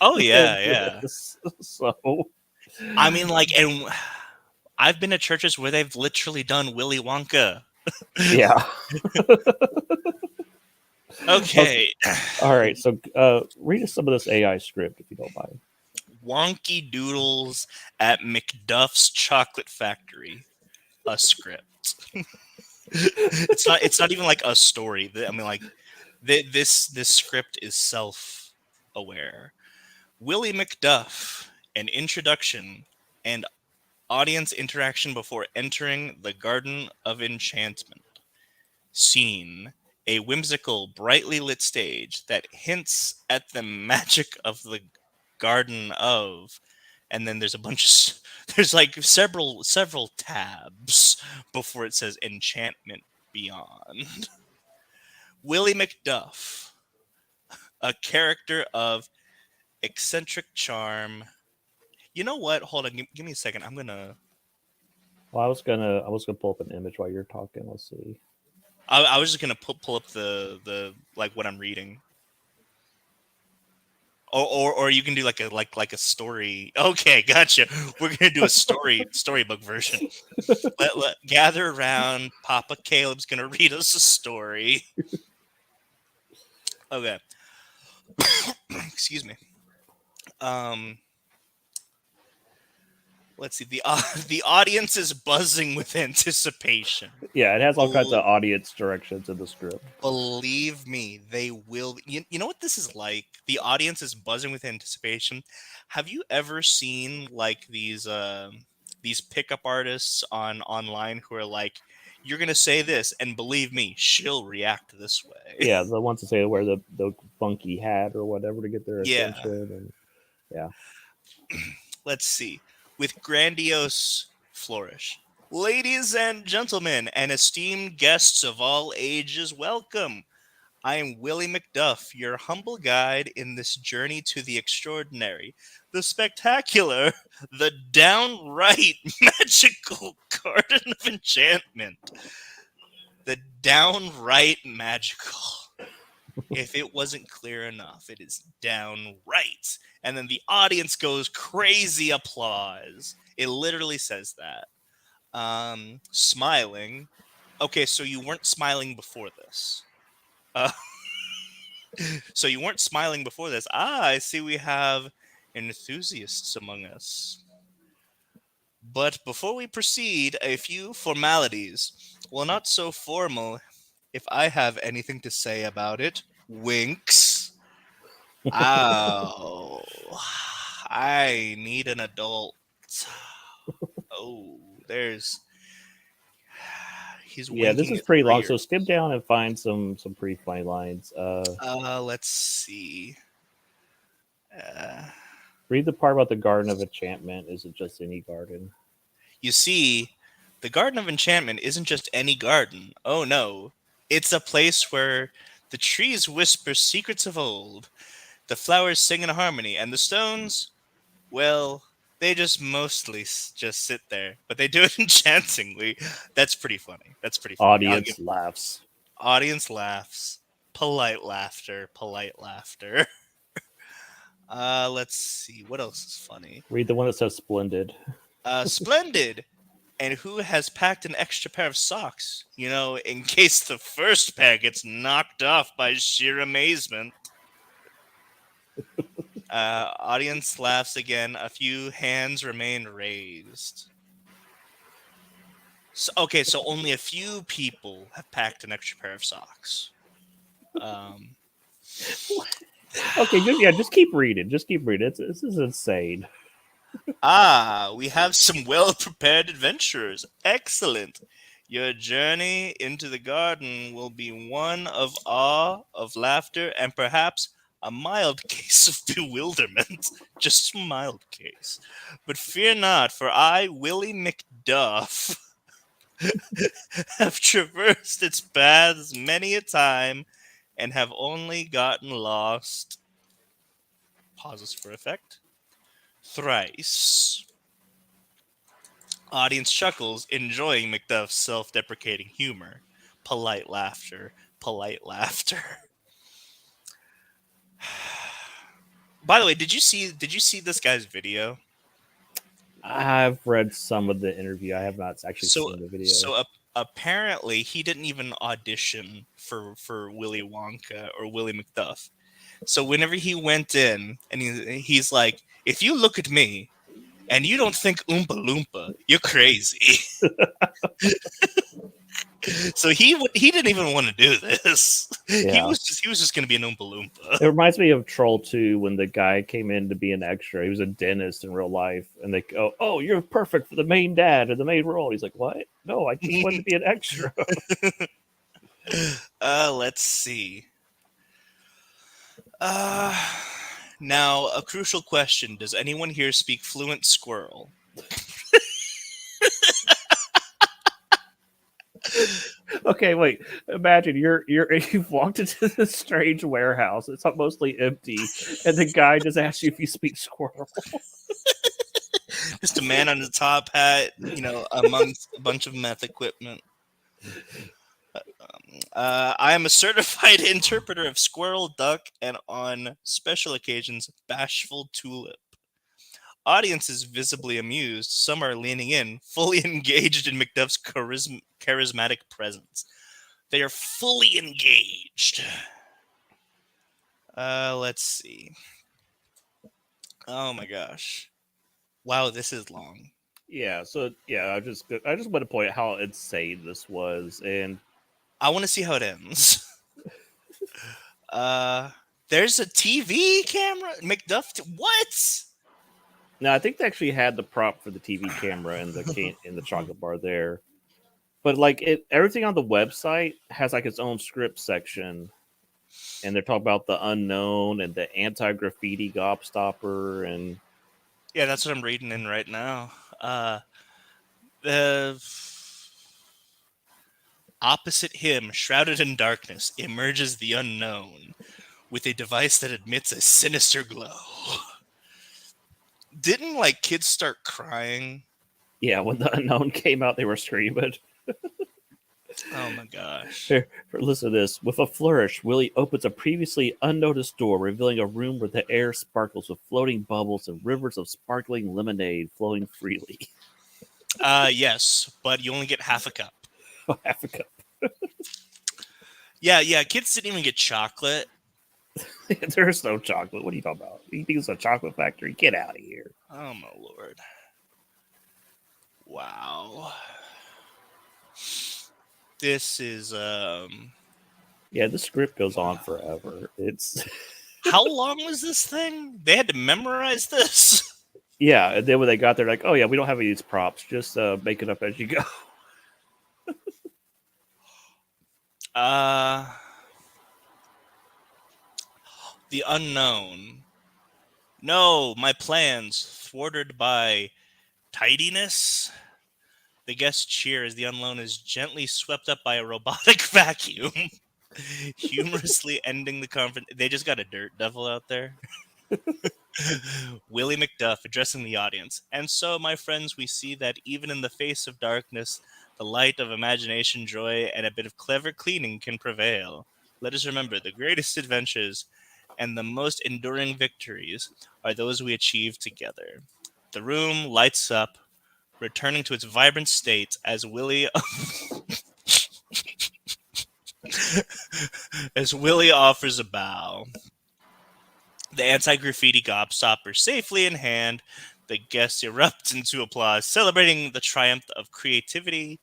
Oh yeah,
than
yeah.
this. So
I mean, like, and I've been to churches where they've literally done Willy Wonka.
yeah.
Okay.
All right. So read us some of this AI script if you don't mind.
Wonky Doodles at McDuff's Chocolate Factory. A script. It's not even like a story. I mean, like this script is self-aware. Willie McDuff, an introduction and audience interaction before entering the Garden of Enchantment. Scene: a whimsical, brightly lit stage that hints at the magic of the Garden of, and then there's a bunch of there's like several tabs before it says Enchantment Beyond. Willie McDuff, a character of eccentric charm. You know what? Hold on, give me a second. I'm gonna.
Well, I was gonna pull up an image while you're talking. Let's see.
I was just gonna pull up the like what I'm reading. Or you can do like a story. Okay, gotcha. We're gonna do a storybook version. Gather around. Papa Caleb's gonna read us a story. Okay. Excuse me. Let's see. The audience is buzzing with anticipation.
Yeah, it has all kinds of audience directions in the script.
Believe me, they will. You know what this is like? The audience is buzzing with anticipation. Have you ever seen like these pickup artists online who are like, "You're gonna say this, and believe me, she'll react this way."
Yeah, the ones that say to wear the funky hat or whatever to get their
Yeah.
attention. And yeah.
Let's see. With grandiose flourish. Ladies and gentlemen, and esteemed guests of all ages, welcome. I am Willie McDuff, your humble guide in this journey to the extraordinary, the spectacular, the downright magical Garden of Enchantment. The downright magical. If it wasn't clear enough, it is downright. And then the audience goes crazy applause. It literally says that. Smiling. Okay, so you weren't smiling before this. So you weren't smiling before this. I see we have enthusiasts among us. But before we proceed, a few formalities. Well, not so formal, if I have anything to say about it. Winks. Ow. I need an adult. Oh, there's... He's
Yeah, this
winking
is
at
pretty long,
Freer.
so skip down and find some pretty funny lines.
Let's see.
Read the part about the Garden of Enchantment. Is it just any garden?
You see, the Garden of Enchantment isn't just any garden. Oh no. It's a place where the trees whisper secrets of old, the flowers sing in harmony, and the stones, well, they just mostly just sit there. But they do it enchantingly. That's pretty funny. That's pretty funny.
Audience laughs.
Audience laughs. Polite laughter. Polite laughter. Let's see. What else is funny?
Read the one that says splendid.
Splendid. And who has packed an extra pair of socks? You know, in case the first pair gets knocked off by sheer amazement. Audience laughs again. A few hands remain raised. So, okay, so only a few people have packed an extra pair of socks.
Okay, just keep reading. Just keep reading. This is insane.
We have some well-prepared adventurers. Excellent. Your journey into the garden will be one of awe, of laughter, and perhaps a mild case of bewilderment. Just a mild case. But fear not, for I, Willie McDuff, have traversed its paths many a time and have only gotten lost. Pauses for effect. Thrice. Audience chuckles, enjoying McDuff's self-deprecating humor. Polite laughter. Polite laughter. By the way, did you see this guy's video?
I've read some of the interview. I have not actually seen the video.
So apparently, he didn't even audition for Willy Wonka or Willie McDuff. So whenever he went in, and he's like, if you look at me and you don't think Oompa Loompa, you're crazy. So he didn't even want to do this.
Yeah.
He was just going to be an Oompa Loompa.
It reminds me of Troll 2 when the guy came in to be an extra. He was a dentist in real life, and they go, "Oh, you're perfect for the main dad or the main role." He's like, "What? No, I just wanted to be an extra."
Let's see. Now, a crucial question. Does anyone here speak fluent squirrel?
Okay, wait. Imagine you've walked into this strange warehouse. It's mostly empty, and the guy just asks you if you speak squirrel.
Just a man on a top hat, amongst a bunch of meth equipment. I am a certified interpreter of squirrel, duck, and on special occasions, bashful tulip. Audiences visibly amused, some are leaning in, fully engaged in McDuff's charismatic presence. They are fully engaged. Let's see. Oh my gosh. Wow, this is long.
Yeah, so yeah, I just want to point out how insane this was, and
I want to see how it ends. There's a TV camera. What?
now I think they actually had the prop for the TV camera in the chocolate bar there, but like everything on the website has like its own script section, and they're talking about the unknown and the anti-graffiti gobstopper, and
Yeah, that's what I'm reading in right now. The opposite him, shrouded in darkness, emerges the unknown with a device that emits a sinister glow. Didn't like kids start crying?
yeah, when the unknown came out, they were screaming.
Oh my gosh.
Here, listen to this. With a flourish, Willie opens a previously unnoticed door, revealing a room where the air sparkles with floating bubbles and rivers of sparkling lemonade flowing freely.
Yes, but you only get half a cup.
Half a cup.
Yeah, kids didn't even get chocolate.
There's no chocolate. What are you talking about? You think it's a chocolate factory? Get out of here.
Oh my lord. Wow. This is
Yeah, the script goes on forever. It's
how long was this thing? They had to memorize this?
yeah, and then when they got there, like, oh yeah, we don't have any of these props. Just make it up as you go.
The unknown. No, my plans thwarted by tidiness. The guests cheer as the unknown is gently swept up by a robotic vacuum, humorously ending the conference. They just got a dirt devil out there. Willie McDuff addressing the audience. And so, my friends, we see that even in the face of darkness, the light of imagination, joy, and a bit of clever cleaning can prevail. Let us remember the greatest adventures and the most enduring victories are those we achieve together. The room lights up, returning to its vibrant state as Willie offers a bow. The anti-graffiti gobstopper safely in hand, the guests erupt into applause, celebrating the triumph of creativity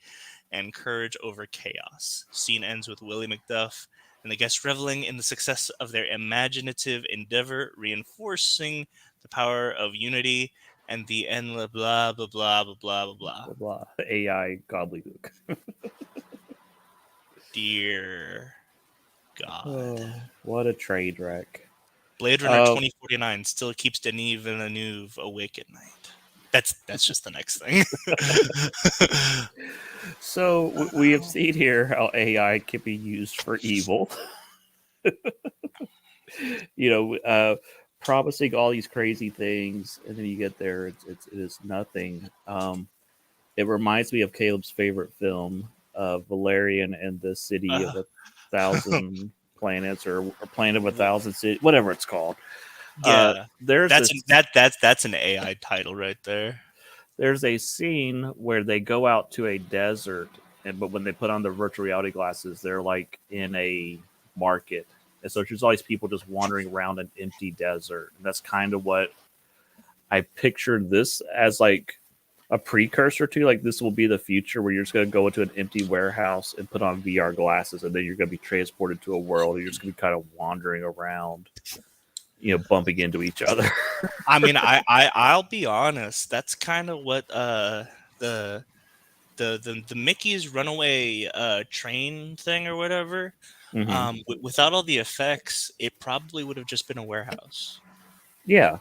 and courage over chaos. Scene ends with Willie McDuff and the guests reveling in the success of their imaginative endeavor, reinforcing the power of unity and the endless blah blah blah blah blah blah blah.
Blah, blah. AI gobbledygook.
Dear God.
What a train wreck.
Blade Runner 2049 still keeps Denis Villeneuve awake at night. That's just the next thing.
So we have seen here how AI can be used for evil. Promising all these crazy things, and then you get there, it is nothing. It reminds me of Caleb's favorite film, Valerian and the City of a Thousand Planets, or Planet of a Thousand Cities, whatever it's called.
Yeah,
that's
an AI title right there.
There's a scene where they go out to a desert, but when they put on the virtual reality glasses, they're like in a market, and so there's all these people just wandering around an empty desert. And that's kind of what I pictured this as, like a precursor to. Like, this will be the future where you're just going to go into an empty warehouse and put on VR glasses, and then you're going to be transported to a world, and you're just going to be kind of wandering around, bumping into each other.
I mean, I'll be honest. That's kind of what the Mickey's Runaway train thing or whatever.
Mm-hmm.
Without all the effects, it probably would have just been a warehouse.
Yeah,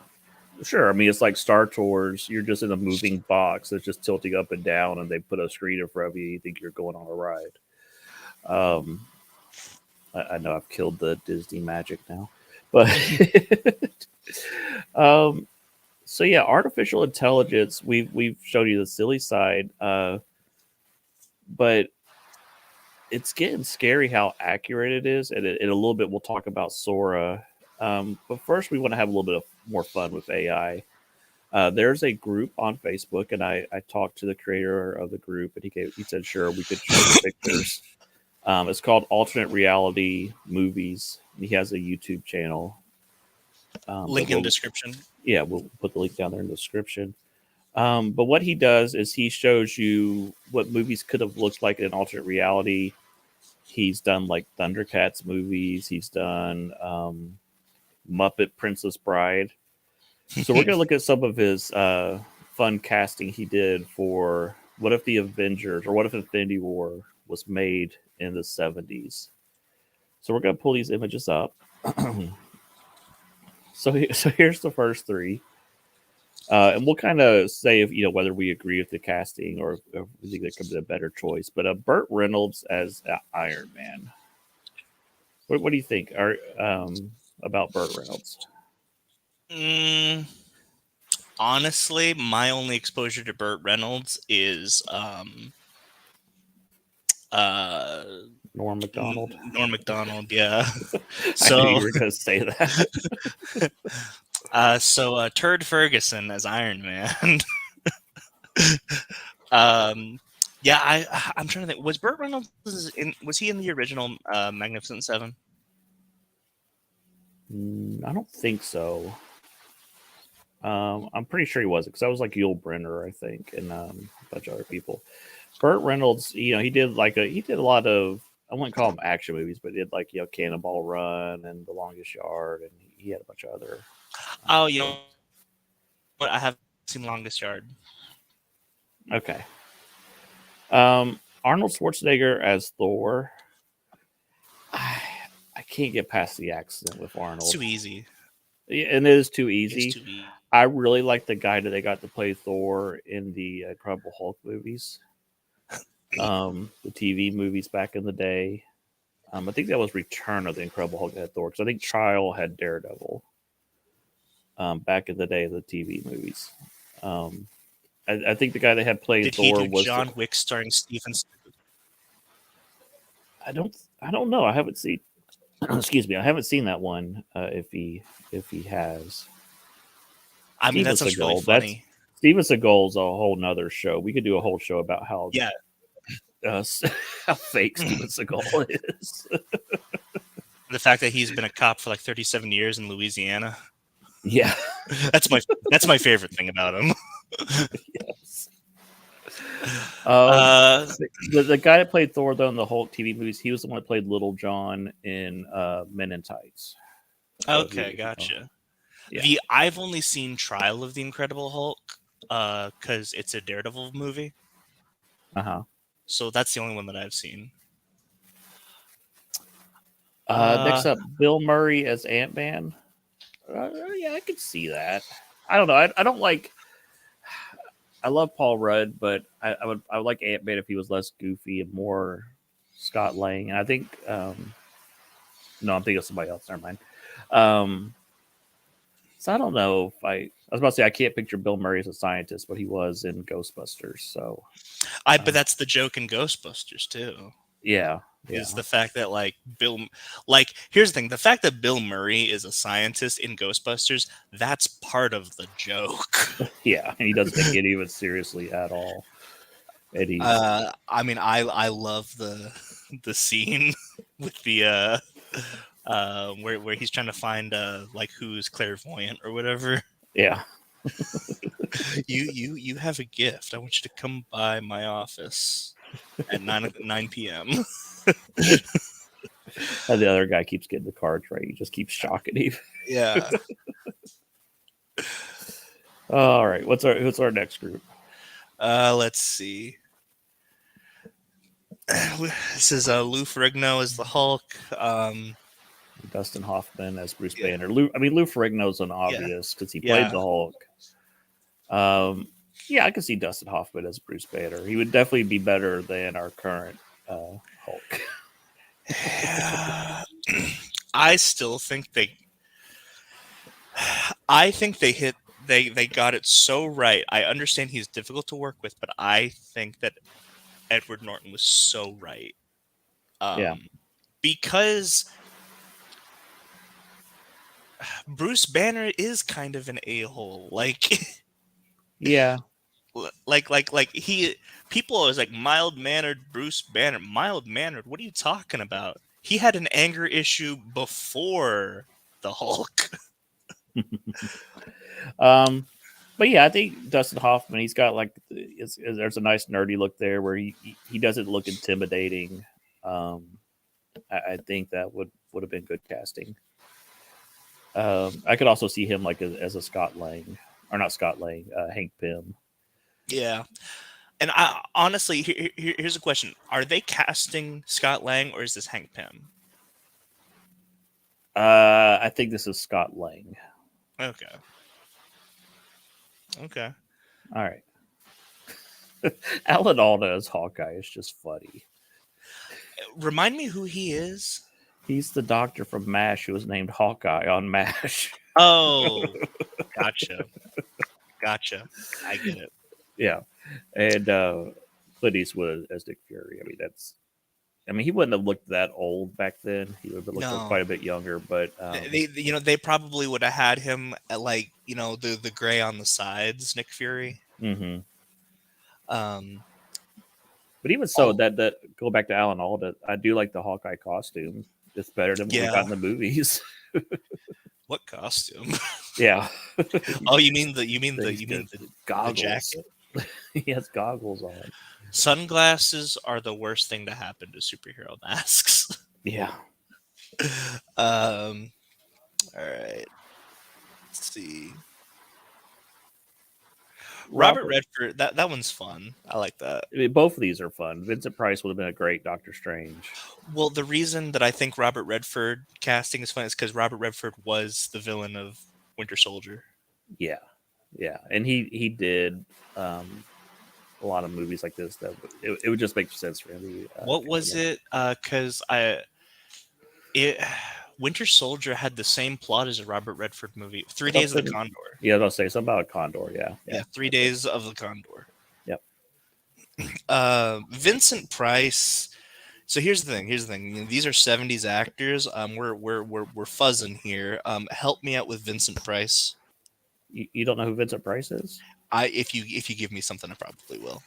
sure. I mean, it's like Star Tours. You're just in a moving box that's just tilting up and down, and they put a screen in front of you. You think you're going on a ride. I know I've killed the Disney magic now, but so yeah, artificial intelligence. We've shown you the silly side, but it's getting scary how accurate it is, and in a little bit we'll talk about Sora. But first, we want to have a little bit of more fun with AI. There's a group on Facebook, and I talked to the creator of the group, and he said sure we could show the pictures. It's called Alternate Reality Movies. He has a YouTube channel.
Link in description.
Yeah, we'll put the link down there in the description. But what he does is he shows you what movies could have looked like in an alternate reality. He's done like Thundercats movies. He's done Muppet Princess Bride. So we're going to look at some of his fun casting he did for what if the Avengers or what if Infinity War was made in the 70s. So we're going to pull these images up. So here's the first three. And we'll kind of say if whether we agree with the casting or if we think there could be a better choice. But Burt Reynolds as Iron Man. What do you think about Burt Reynolds?
Honestly, my only exposure to Burt Reynolds is
Norm Macdonald.
Norm Macdonald, yeah.
So I knew you were going to say that.
So Turd Ferguson as Iron Man. Yeah, I'm trying to think. Was Burt Reynolds was he in the original Magnificent Seven?
I don't think so. I'm pretty sure he wasn't because I was like Yul Brynner, I think, and a bunch of other people. Burt Reynolds, he did a lot of, I wouldn't call them action movies, but he did like Cannonball Run and The Longest Yard, and he had a bunch of other.
Oh, but I have seen Longest Yard.
Okay. Arnold Schwarzenegger as Thor. I can't get past the accident with Arnold.
It's too easy.
And it is too easy.
It's too easy.
I really like the guy that they got to play Thor in the Incredible Hulk movies. The TV movies back in the day. I think that was Return of the Incredible Hulk that had Thor, because I think Trial had Daredevil. Back in the day of the TV movies. I think the guy that had played Thor was
John Wick starring Steven.
I don't know. I haven't seen. Excuse me. I haven't seen that one. If he has.
I mean, that's really funny.
Steven Seagal's a whole nother show. We could do a whole show about how how fake Steven Seagal is.
The fact that he's been a cop for like 37 years in Louisiana.
Yeah,
that's my favorite thing about him.
Yes. The guy that played Thor though in the Hulk TV movies, he was the one that played Little John in Men in Tights.
Okay, gotcha. Yeah. I've only seen Trial of the Incredible Hulk because it's a Daredevil movie. So that's the only one that I've seen.
Next up, Bill Murray as Ant-Man. Yeah, I could see that. I don't know. I don't like. I love Paul Rudd, but I would like Ant-Man if he was less goofy and more Scott Lang. And I think no, I'm thinking of somebody else. Never mind. So I don't know if I was about to say I can't picture Bill Murray as a scientist, but he was in Ghostbusters. So
but that's the joke in Ghostbusters too.
Yeah.
Is the fact that here's the thing, the fact that Bill Murray is a scientist in Ghostbusters, that's part of the joke.
Yeah, and he doesn't take any of it seriously at all.
I mean, I love the scene with the where he's trying to find who's clairvoyant or whatever.
Yeah.
You have a gift. I want you to come by my office at 9 p.m.
And the other guy keeps getting the cards right. He just keeps shocking him.
Yeah.
All right. What's our next group?
Let's see. This is Lou Ferrigno as the Hulk.
Dustin Hoffman as Bruce Banner. Lou Ferrigno's an obvious because he played the Hulk. Yeah, I could see Dustin Hoffman as Bruce Banner. He would definitely be better than our current Hulk.
I still think they got it so right. I understand he's difficult to work with, but I think that Edward Norton was so right.
Yeah.
Because Bruce Banner is kind of an a-hole. Like,
Yeah.
like he people always like mild mannered Bruce Banner. Mild mannered? What are you talking about? He had an anger issue before the Hulk.
But yeah, I think Dustin Hoffman, he's got like there's a nice nerdy look there where he doesn't look intimidating. I think that would have been good casting. I could also see him like as a Scott Lang, or not Scott Lang, Hank Pym.
Yeah. And I honestly, here's a question: are they casting Scott Lang or is this Hank Pym?
I think this is Scott Lang.
Okay. Okay.
All right. Alan Alda as Hawkeye is just funny.
Remind me who he is.
He's the doctor from MASH who was named Hawkeye on MASH.
Oh, gotcha. Gotcha. I get it.
Yeah. And Clint Eastwood as Nick Fury. I mean, he wouldn't have looked that old back then. He would have looked quite a bit younger, but
they probably would have had him at like, the gray on the sides, Nick Fury.
Mm-hmm.
But
even so, that go back to Alan Alda, I do like the Hawkeye costume. It's better than what we got in the movies.
What costume?
Yeah.
Oh, you mean the
goggles?
The jacket?
He has goggles on.
Sunglasses are the worst thing to happen to superhero masks.
Yeah.
All right. Let's see. Robert Redford, that one's fun. I like that.
I mean, both of these are fun. Vincent Price would have been a great Doctor Strange.
Well, the reason that I think Robert Redford casting is fun is because Robert Redford was the villain of Winter Soldier.
Yeah, and he did a lot of movies like this that it would just make sense for him.
What was it? Because Winter Soldier had the same plot as a Robert Redford movie. 3 Days of the Condor.
Yeah, I'll say something about a Condor. Yeah.
3 Days of the Condor.
Yep.
Vincent Price. So here's the thing. These are 70s actors. We're fuzzing here. Help me out with Vincent Price.
You don't know who Vincent Price is?
If you give me something, I probably will.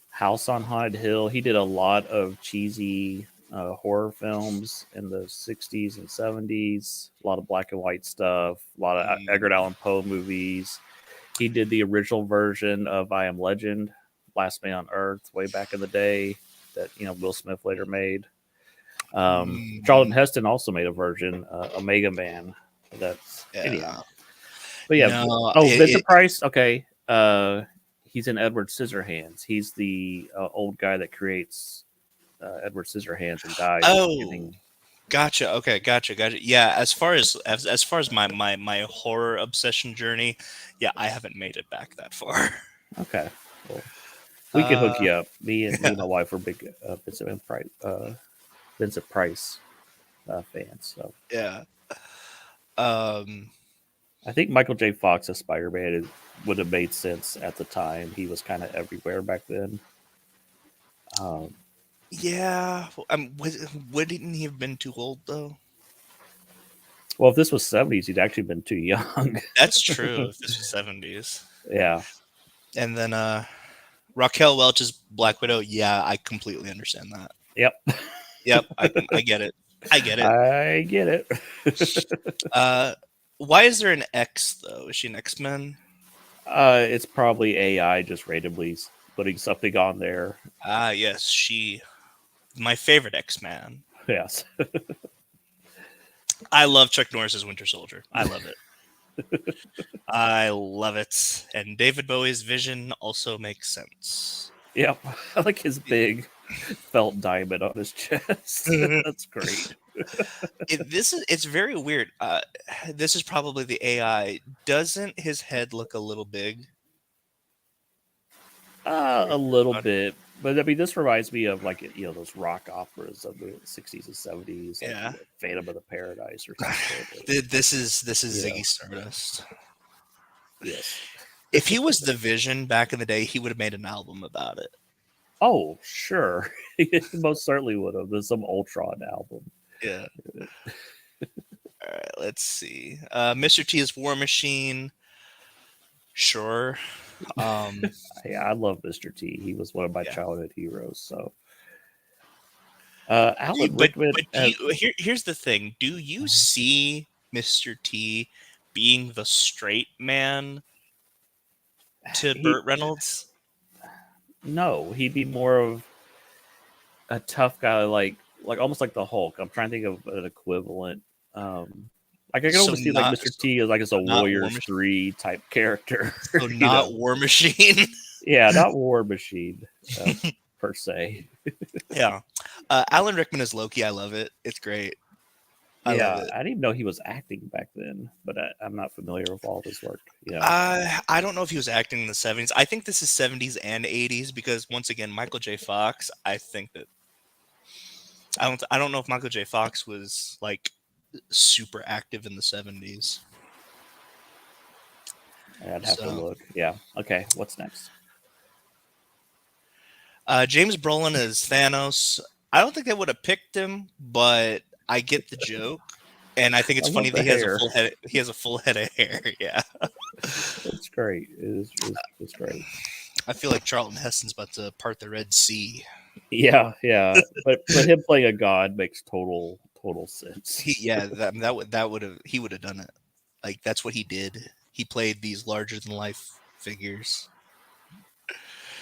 House on Haunted Hill. He did a lot of cheesy horror films in the 60s and 70s, a lot of black and white stuff, a lot of Edgar Allan Poe movies. He did the original version of I Am Legend, Last Man on Earth, way back in the day that Will Smith later made. Charlton Heston also made a version, Omega Man. That's anyhow. But yeah, Vincent Price. Okay, he's in Edward Scissorhands. He's the old guy that creates Edward Scissorhands and dies.
Gotcha. Okay, gotcha. Yeah, as far as my horror obsession journey, yeah, I haven't made it back that far.
Okay, well, we can hook you up. Me and my wife are big Vincent Price fans. So
yeah.
I think Michael J. Fox as Spider-Man would have made sense at the time. He was kind of everywhere back then.
Yeah, wouldn't he have been too old though?
Well, if this was 70s, he'd actually been too young.
That's true. If this was 70s.
Yeah.
And then Raquel Welch's Black Widow. Yeah, I completely understand that.
Yep.
Yep. I get it. I get
it.
Why is there an X though? Is she an X-Men?
It's probably AI just randomly putting something on there.
Yes, my favorite X-Man.
Yes.
I love Chuck Norris's Winter Soldier. I love it. I love it. And David Bowie's Vision also makes sense.
Yep. I like his big felt diamond on his chest. That's great.
It's very weird. This is probably the AI. Doesn't his head look a little big?
A little bit, but I mean, this reminds me of those rock operas of the 60s and 70s, like Phantom of the Paradise or something.
This is Ziggy Stardust.
Yes.
If he was the Vision back in the day, he would have made an album about it.
Oh, sure. He most certainly would have. There's some Ultron album.
Yeah. All right, let's see. Mr. T is War Machine. Sure.
Yeah, I love Mr. T. He was one of my
Yeah.
childhood heroes. So,
But
Alan Rickman.
here's the thing: do you see Mr. T being the straight man to Burt Reynolds?
No, he'd be more of a tough guy, like almost like the Hulk. I'm trying to think of an equivalent. Like I can
So
almost see like
not
Mr. T as like as a
not War
Warriors
Machine.
3 type character.
So not War Machine.
Yeah, not War Machine per se.
Yeah. Alan Rickman is Loki. I love it. It's great. I love it.
I didn't even know he was acting back then, but I'm not familiar with all of his work. Yeah,
I don't know if he was acting in the 70s. I think this is 70s and 80s because once again, Michael J. Fox. I think that I don't know if Michael J. Fox was like super active in the 70s.
I'd have to look. Yeah. Okay. What's next?
James Brolin as Thanos. I don't think they would have picked him, but I get the joke, and I think it's funny that he has a full head. He has a full head of hair. Yeah,
it's great. It's great.
I feel like Charlton Heston's about to part the Red Sea.
Yeah, but him playing a god makes total sense.
He would have done it. Like that's what he did. He played these larger than life figures.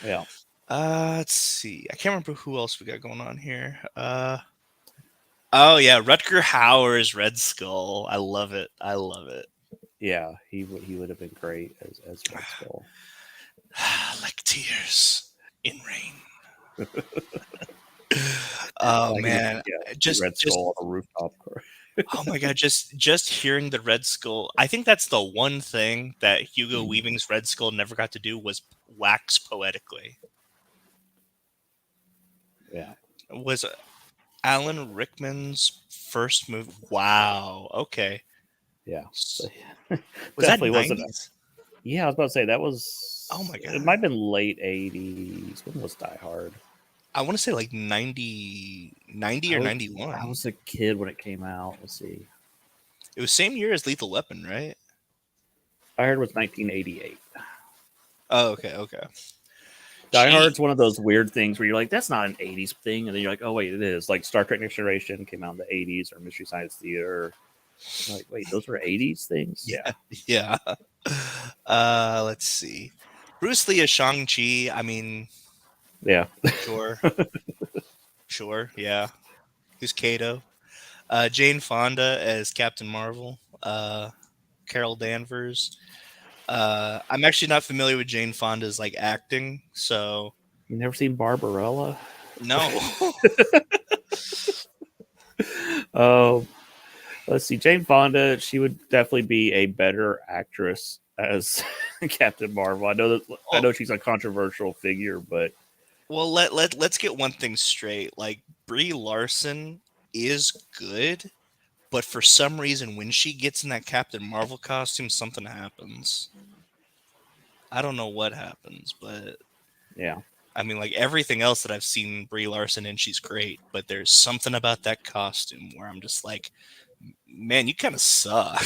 Yeah.
Let's see. I can't remember who else we got going on here. Oh yeah, Rutger Hauer's Red Skull. I love it.
Yeah, he would have been great as Red Skull.
Like tears in rain. Oh man, just
Red Skull on a rooftop.
Oh my god, just hearing the Red Skull. I think that's the one thing that Hugo Weaving's Red Skull never got to do was wax poetically.
Yeah.
Was Alan Rickman's first movie? Wow. Okay.
Yeah. So,
was that 90s?
Yeah, I was about to say that was.
Oh my god!
It might have been late 80s. When was Die Hard?
I want to say like 90 or 91.
I was a kid when it came out. Let's see.
It was same year as Lethal Weapon, right?
Die Hard was 1988.
Oh, okay.
Die Hard's one of those weird things where you're like, that's not an 80s thing. And then you're like, oh, wait, it is. Like Star Trek Next Generation came out in the 80s or Mystery Science Theater. You're like, wait, those were 80s things?
Yeah. Let's see. Bruce Lee as Shang-Chi. I mean,
yeah.
Sure. Yeah. Who's Kato? Jane Fonda as Captain Marvel. Carol Danvers. I'm actually not familiar with Jane Fonda's like acting, so
you never seen Barbarella?
No.
Let's see. Jane Fonda, she would definitely be a better actress as Captain Marvel. I know she's a controversial figure, but
let's get one thing straight. Like Brie Larson is good, but for some reason when she gets in that Captain Marvel costume, something happens. I don't know what happens, but
yeah.
I mean, like everything else that I've seen Brie Larson in, she's great. But there's something about that costume where I'm just like, man, you kind of suck.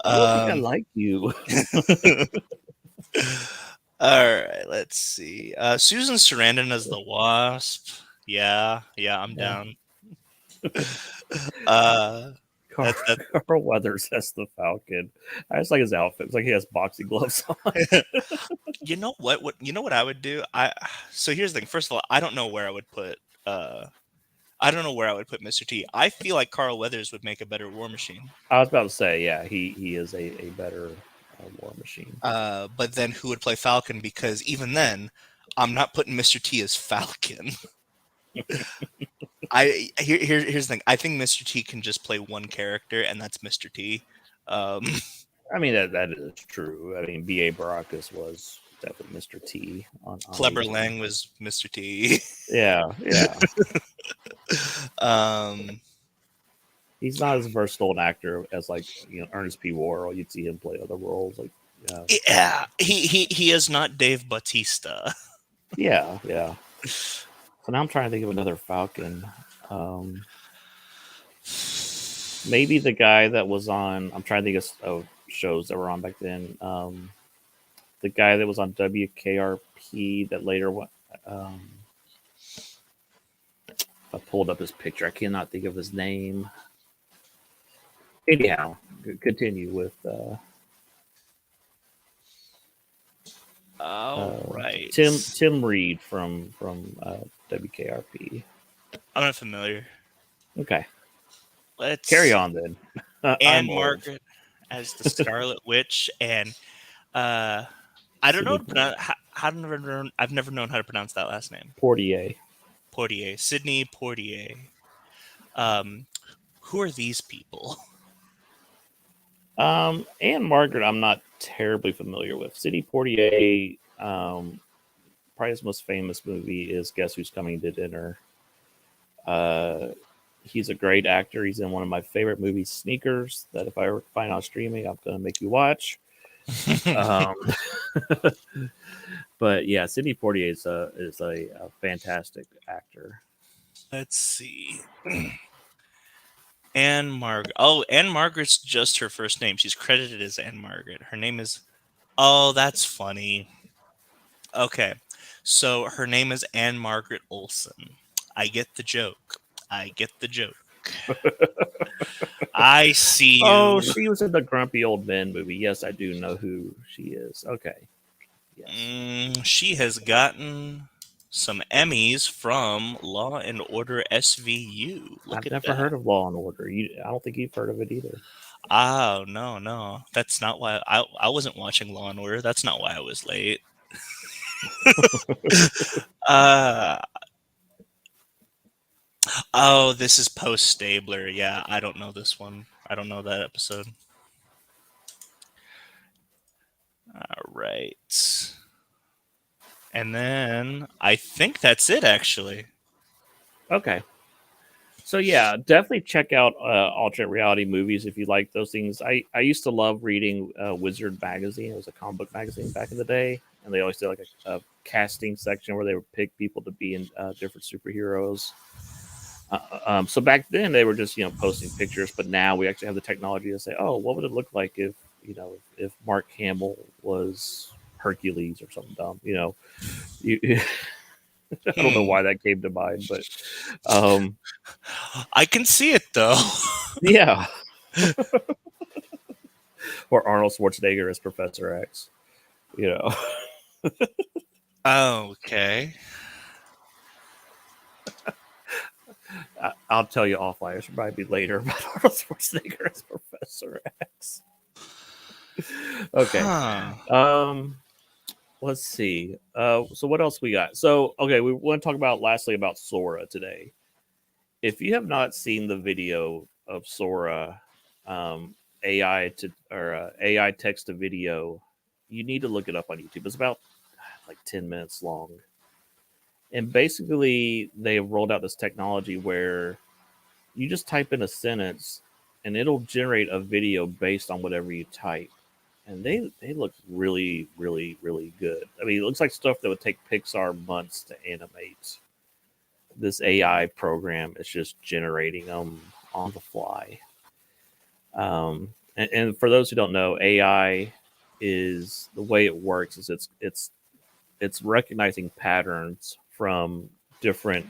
I like you.
All right, let's see. Susan Sarandon as the Wasp. Yeah, I'm down.
Carl Weathers as the Falcon. I just like his outfit. It's like he has boxing gloves on.
You know what? You know what I would do? So here's the thing. First of all, I don't know where I would put. I don't know where I would put Mr. T. I feel like Carl Weathers would make a better War Machine.
I was about to say, yeah, he is a better War Machine.
But then who would play Falcon? Because even then, I'm not putting Mr. T as Falcon. Here's the thing. I think Mr. T can just play one character, and that's Mr. T.
I mean that is true. I mean, B.A. Baracus was definitely Mr. T.
Clever Lang was Mr. T.
Yeah.
He's
not as versatile an actor as like Ernest P. Worrell. You'd see him play other roles like
Yeah, he is not Dave Bautista.
Yeah, yeah. So now I'm trying to think of another Falcon. Um, maybe the guy that was on. I'm trying to think of shows that were on back then. The guy that was on WKRP that later went. Um, I pulled up his picture. I cannot think of his name. Anyhow, continue with
All right.
Tim Reed from WKRP.
I'm not familiar.
Okay,
Let's
carry
see.
on then. I'm
Anne
old.
Margaret as the Scarlet Witch, and I don't know
Sidney
how to pronounce. I've never known how to pronounce that last name.
Portier.
Portier, Sidney Portier. Um, who are these people?
Anne Margaret, I'm not terribly familiar with. Sidney Portier, probably his most famous movie is Guess Who's Coming to Dinner. He's a great actor. He's in one of my favorite movies, Sneakers, that if I ever find on streaming, I'm going to make you watch. Um, but yeah, Sidney Portier is a fantastic actor.
Let's see. Anne Margaret. Oh, Anne Margaret's just her first name. She's credited as Anne Margaret. Her name is. Oh, that's funny. Okay, so her name is Anne Margaret Olson. I get the joke. I get the joke. I see
Oh,
you.
she was in the Grumpy Old Men movie. Yes, I do know who she is. Okay. Yes.
She has gotten some Emmys from Law and Order SVU. Look
I've
at
never
that.
heard of Law and Order. I don't think you've heard of it either.
Oh, no. That's not why I wasn't watching Law and Order. That's not why I was late. uh oh, this is post Stabler. Yeah, I don't know this one. I don't know that episode. All right. And then I think that's it actually.
Okay. So yeah, definitely check out alternate reality movies if you like those things. I used to love reading Wizard magazine. It was a comic book magazine back in the day, and they always did like a casting section where they would pick people to be in different superheroes. So back then they were just posting pictures, but now we actually have the technology to say, oh, what would it look like if if Mark Hamill was Hercules or something dumb? You, I don't know why that came to mind, but
I can see it though.
yeah. Or Arnold Schwarzenegger as Professor X. You know,
Okay.
I'll tell you offline. It should probably be later about Arnold Schwarzenegger as Professor X. Okay.
Huh.
Let's see. So what else we got? So okay, we want to talk about lastly about Sora today. If you have not seen the video of Sora, AI text to video, you need to look it up on YouTube. It's about like 10 minutes long. And basically, they have rolled out this technology where you just type in a sentence and it'll generate a video based on whatever you type. And they look really, really, really good. I mean, it looks like stuff that would take Pixar months to animate. This AI program is just generating them on the fly. And for those who don't know, AI is the way it works is it's recognizing patterns from different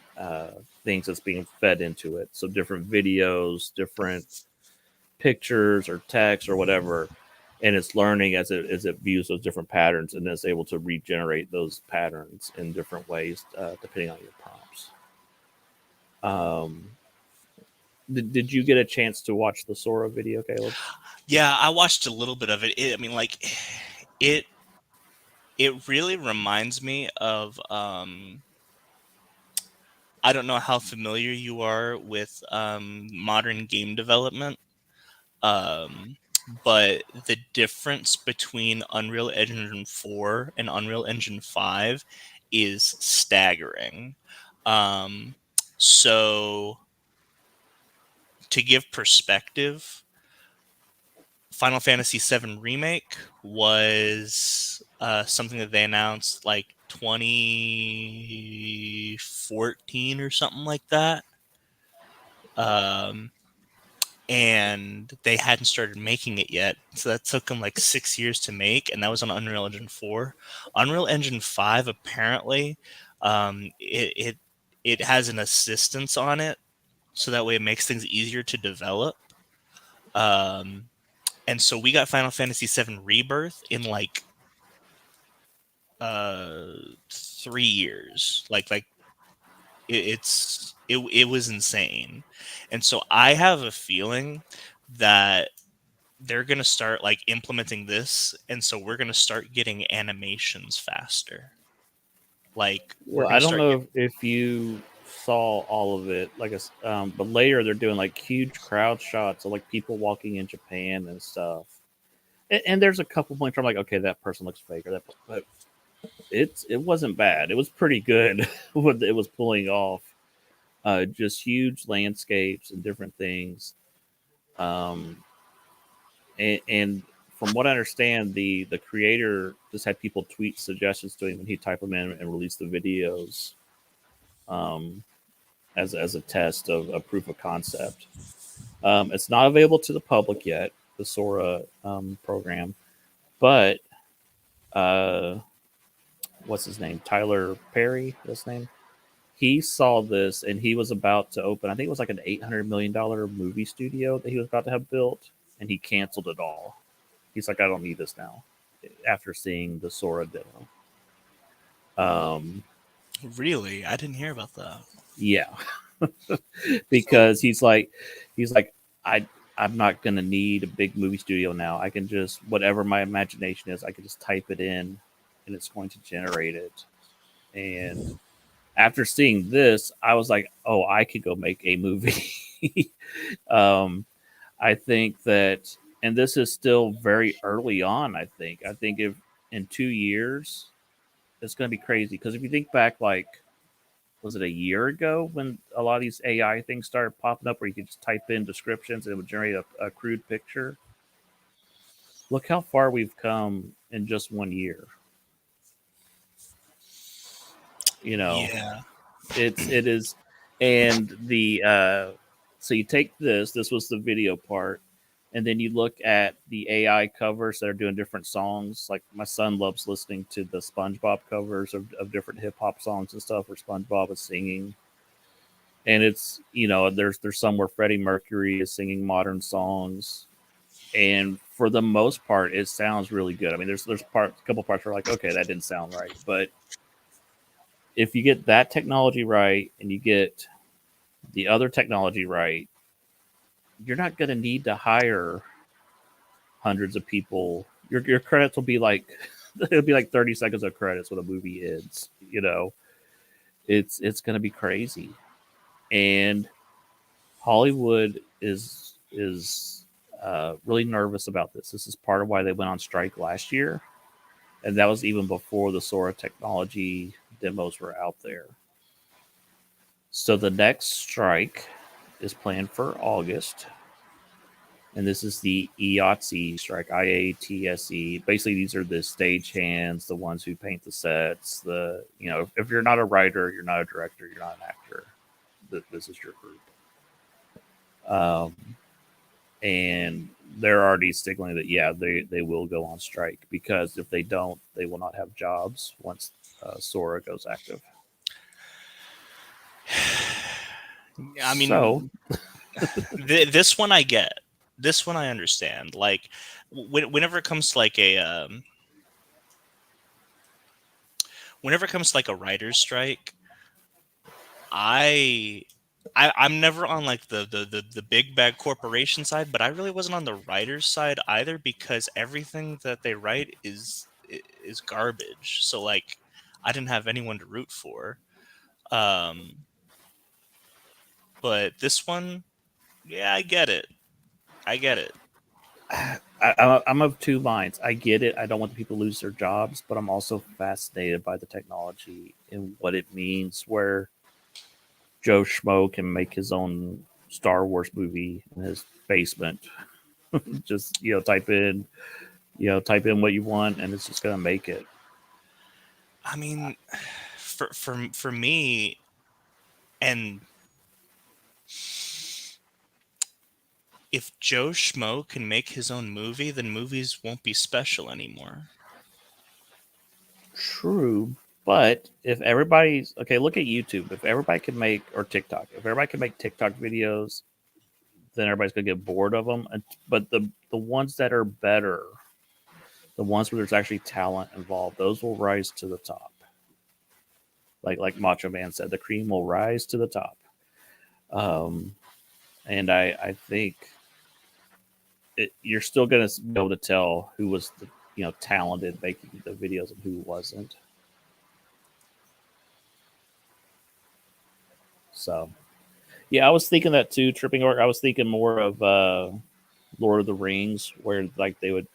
things that's being fed into it. So different videos, different pictures or text or whatever, and it's learning as it views those different patterns, and then it's able to regenerate those patterns in different ways depending on your prompts. Um, did you get a chance to watch the Sora video, Caleb?
Yeah, I watched a little bit of it. I mean, like, it really reminds me of I don't know how familiar you are with modern game development, um, but the difference between Unreal Engine 4 and Unreal Engine 5 is staggering. Um, so, to give perspective, Final Fantasy VII Remake was something that they announced like 2014 or something like that. And they hadn't started making it yet. So that took them like 6 years to make, and that was on Unreal Engine 4. Unreal Engine 5, apparently, it has an assistance on it, so that way it makes things easier to develop. And so we got Final Fantasy VII Rebirth in like 3 years. It was insane. And so I have a feeling that they're going to start like implementing this, and so we're going to start getting animations faster. Like we're
Well,
going
I
to
don't
start
know if you saw all of it, but later they're doing like huge crowd shots of like people walking in Japan and stuff. And there's a couple points where I'm like, okay, that person looks fake, or that, but it wasn't bad. It was pretty good what it was pulling off. Just huge landscapes and different things. Um, and from what I understand, the creator just had people tweet suggestions to him, and he type them in and release the videos um, as a test of a proof of concept. It's not available to the public yet, the Sora program, but uh, what's his name? Tyler Perry, his name. He saw this and he was about to open. I think it was like an $800 million movie studio that he was about to have built, and he canceled it all. He's like, I don't need this now. After seeing the Sora demo,
really. I didn't hear about that.
yeah, because he's like, I I'm not gonna need a big movie studio now. I can just whatever my imagination is, I can just type it in, and it's going to generate it. And after seeing this, I was like, oh, I could go make a movie. um, I think that, and this is still very early on. I think if in 2 years, it's going to be crazy. Because if you think back, like, was it a year ago when a lot of these AI things started popping up where you could just type in descriptions and it would generate a crude picture? Look how far we've come in just 1 year. You know,
Yeah.
it is, and the so you take this was the video part, and then you look at the AI covers that are doing different songs. Like my son loves listening to the SpongeBob covers of different hip hop songs and stuff where SpongeBob is singing. And it's, there's some where Freddie Mercury is singing modern songs, and for the most part it sounds really good. I mean, there's a couple parts where like, okay, that didn't sound right, but if you get that technology right and you get the other technology right, you're not going to need to hire hundreds of people. Your credits will be like it'll be like 30 seconds of credits when a movie ends. It's going to be crazy, and Hollywood is really nervous about this. This is part of why they went on strike last year, and that was even before the Sora technology demos were out there. So the next strike is planned for August, and this is the IATSE strike, IATSE. Basically, these are the stagehands, the ones who paint the sets. If you're not a writer, you're not a director, you're not an actor. This is your group, um, and they're already signaling that they will go on strike, because if they don't, they will not have jobs once Sora goes active.
I
So
mean, this one I get. This one I understand. Like, whenever it comes to like whenever it comes to like a writer's strike, I'm never on like the big bad corporation side, but I really wasn't on the writer's side either, because everything that they write is garbage. So like, I didn't have anyone to root for. Um, but this one, yeah, I get it. I get it.
I'm of two minds. I get it. I don't want people to lose their jobs, but I'm also fascinated by the technology and what it means. Where Joe Schmo can make his own Star Wars movie in his basement, Just type in what you want, and it's just gonna make it.
I mean, for me, and if Joe Schmo can make his own movie, then movies won't be special anymore.
True, but if everybody's okay, look at YouTube. If everybody can make or TikTok, if everybody can make TikTok videos, then everybody's gonna get bored of them. But the ones that are better, the ones where there's actually talent involved, those will rise to the top. Like Macho Man said, the cream will rise to the top. Um, and I think you're still gonna be able to tell who was the talented making the videos and who wasn't. So, yeah, I was thinking that too. Tripping Orc. I was thinking more of Lord of the Rings, where like they would,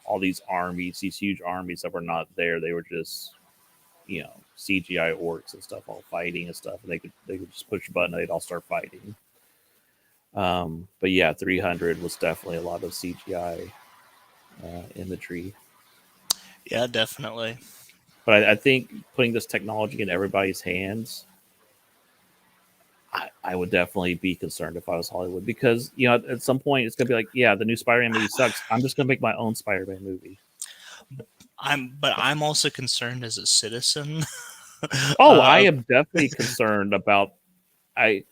all these armies, these huge armies that were not there. They were just, CGI orcs and stuff, all fighting and stuff. And they could just push a button, and they'd all start fighting. But yeah, 300 was definitely a lot of CGI imagery.
Yeah, definitely.
But I think putting this technology in everybody's hands, I would definitely be concerned if I was Hollywood, because at some point it's gonna be like, yeah, the new Spider-Man movie sucks. I'm just gonna make my own Spider-Man movie.
I'm also concerned as a citizen.
Oh, I am definitely concerned about. I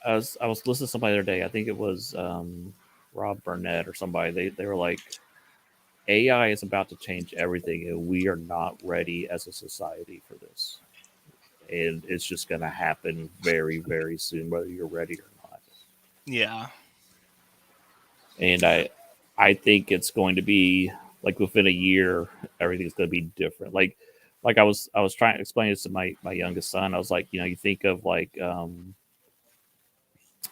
was listening to somebody the other day. I think it was Rob Burnett or somebody. They were like, AI is about to change everything, and we are not ready as a society for this. And it's just going to happen very, very soon, whether you're ready or not.
Yeah.
And I think it's going to be like within a year, everything's going to be different. Like I was trying to explain this to my youngest son. I was like, you think of like,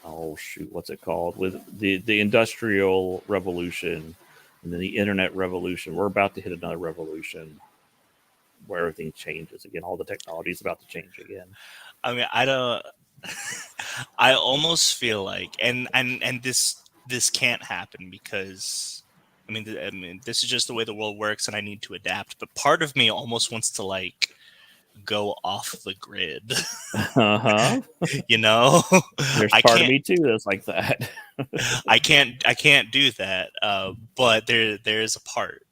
oh shoot, what's it called? With the industrial revolution and then the internet revolution. We're about to hit another revolution where everything changes again. All the technology is about to change again.
I mean, I don't. I almost feel like, and this can't happen because, I mean, this is just the way the world works, and I need to adapt. But part of me almost wants to like go off the grid. You know,
There's part of me too that's like that.
I can't do that. But there is a part.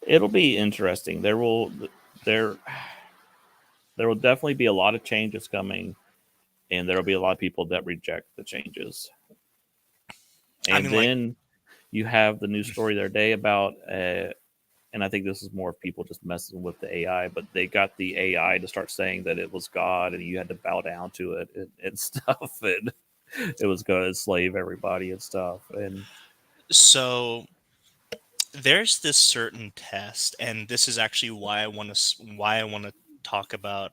It'll be interesting. There will definitely be a lot of changes coming, and there will be a lot of people that reject the changes. And I mean, then you have the news story the other day about, and I think this is more of people just messing with the AI, but they got the AI to start saying that it was God and you had to bow down to it and stuff, and it was going to enslave everybody and stuff. And
so there's this certain test, and this is actually why I want to talk about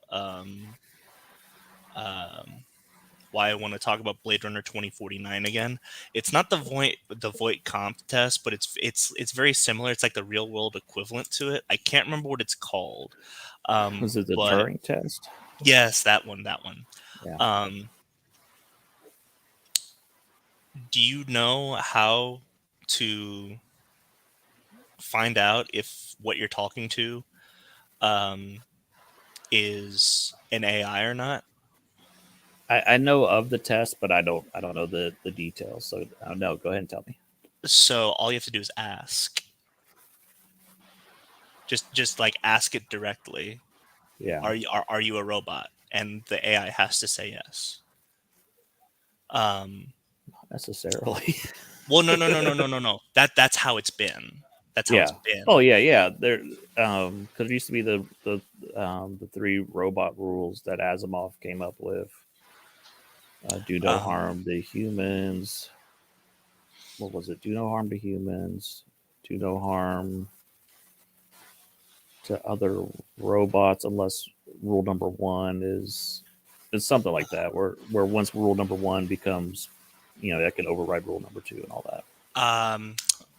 why I want to talk about Blade Runner 2049 again. It's not the Voight-Kampff test, but it's very similar. It's like the real world equivalent to it. I can't remember what it's called.
Was it the Turing test?
Yes, that one.
Yeah.
Do you know how to find out if what you're talking to is an AI or not?
I know of the test, but I don't know the details. So no, go ahead and tell me.
So all you have to do is ask. Just like ask it directly.
Yeah.
Are you a robot? And the AI has to say yes.
Not necessarily.
Well, no. That's how it's been. That's how it's been.
Oh yeah. There, because it used to be the 3 robot rules that Asimov came up with. Do no harm to humans. What was it? Do no harm to humans. Do no harm to other robots unless rule number 1 is something like that. Where once rule number 1 becomes, that can override rule number 2 and all that.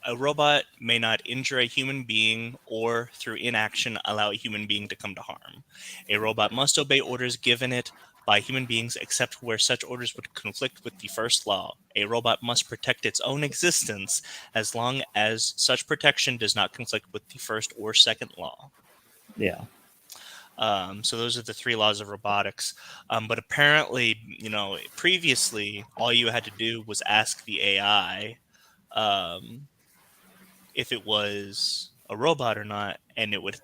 A robot may not injure a human being or through inaction allow a human being to come to harm. A robot must obey orders given it by human beings except where such orders would conflict with the first law. A robot must protect its own existence as long as such protection does not conflict with the first or second law.
Yeah.
So those are the 3 laws of robotics. But apparently, previously, all you had to do was ask the AI if it was a robot or not, and it would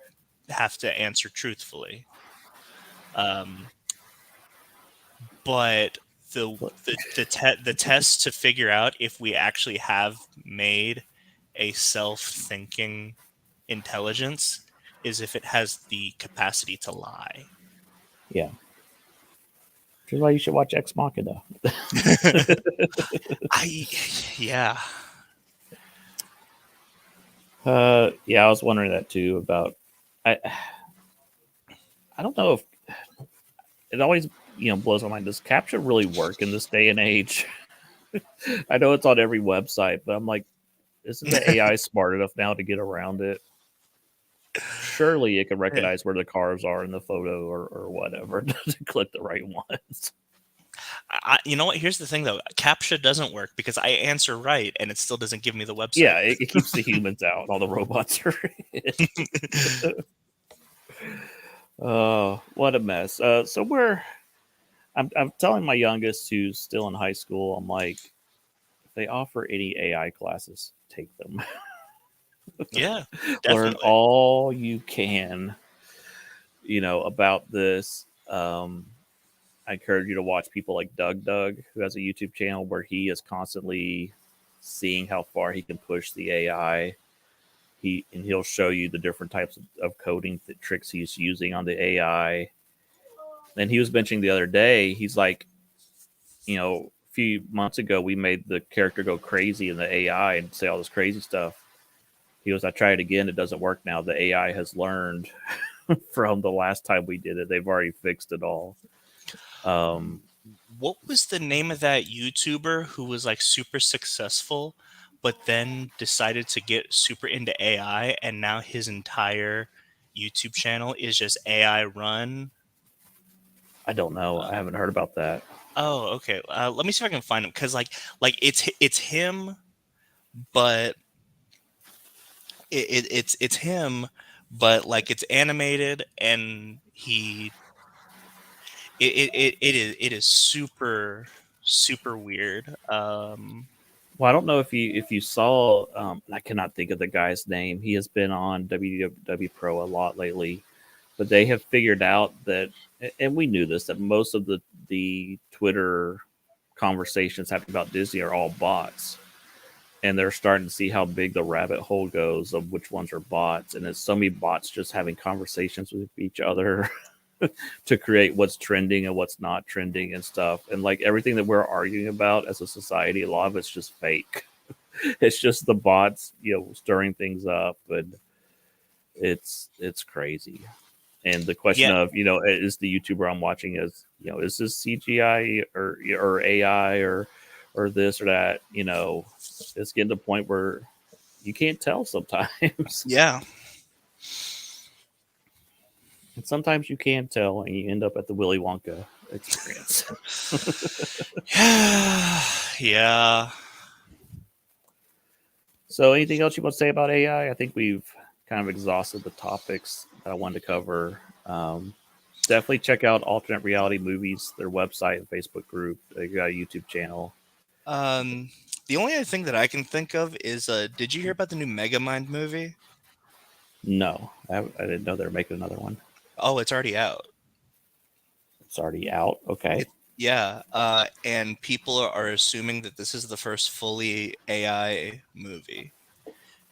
have to answer truthfully. But the test to figure out if we actually have made a self-thinking intelligence is if it has the capacity to lie.
Yeah. Which is why you should watch Ex Machina.
Yeah.
Yeah, I was wondering that too about. I don't know if it always blows my mind. Does CAPTCHA really work in this day and age? I know it's on every website, but I'm like, isn't the AI smart enough now to get around it? Surely it can recognize where the cars are in the photo or whatever to click the right ones.
You know what? Here's the thing, though. CAPTCHA doesn't work because I answer right, and it still doesn't give me the website.
Yeah, it keeps the humans out. All the robots are in. Oh, what a mess. So I'm telling my youngest who's still in high school, I'm like, if they offer any AI classes, take them.
Yeah,
Learn
definitely.
all you can, about this. I encourage you to watch people like Doug, who has a YouTube channel where he is constantly seeing how far he can push the AI. He'll show you the different types of coding tricks he's using on the AI. And he was mentioning the other day, he's like, a few months ago we made the character go crazy in the AI and say all this crazy stuff. He goes, I tried it again, it doesn't work now. The AI has learned from the last time we did it. They've already fixed it all.
What was the name of that YouTuber who was like super successful, but then decided to get super into AI, and now his entire YouTube channel is just AI run?
I don't know. I haven't heard about that.
Oh, okay. Let me see if I can find him, because it's him, but it's him, but like it's animated, and it is super weird.
Well, I don't know if you saw. I cannot think of the guy's name. He has been on WW Pro a lot lately, but they have figured out that, and we knew this, that most of the Twitter conversations happening about Disney are all bots, and they're starting to see how big the rabbit hole goes of which ones are bots, and it's so many bots just having conversations with each other to create what's trending and what's not trending and stuff. And like everything that we're arguing about as a society, a lot of it's just fake. It's just the bots, stirring things up, and it's crazy. And the question of, is the YouTuber I'm watching is this CGI or AI or this or that? It's getting to the point where you can't tell sometimes.
Yeah.
And sometimes you can tell, and you end up at the Willy Wonka experience.
Yeah.
So, anything else you want to say about AI? I think we've kind of exhausted the topics that I wanted to cover. Definitely check out Alternate Reality Movies, their website and Facebook group. They got a YouTube channel.
The only other thing that I can think of is, did you hear about the new Megamind movie?
No, I didn't know they were making another one.
Oh, it's already out.
It's already out. Okay.
Yeah. And people are assuming that this is the first fully AI movie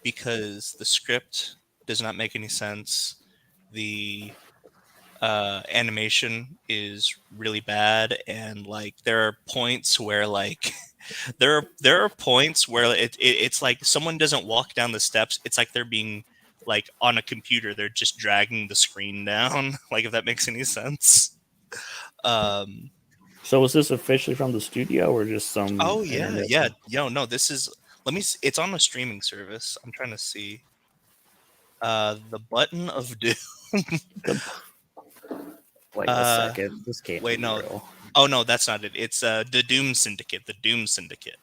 because the script does not make any sense. The animation is really bad, and like there are points where like there are points where it's like someone doesn't walk down the steps. It's like they're being like on a computer. They're just dragging the screen down. Like, if that makes any sense.
So was this officially from the studio or just some?
Oh yeah. No, this is. Let me. It's on a streaming service. I'm trying to see. The Button of Doom.
Wait a second. This can't
wait,
be
no.
real.
Oh no, that's not it. It's the Doom Syndicate. The Doom Syndicate.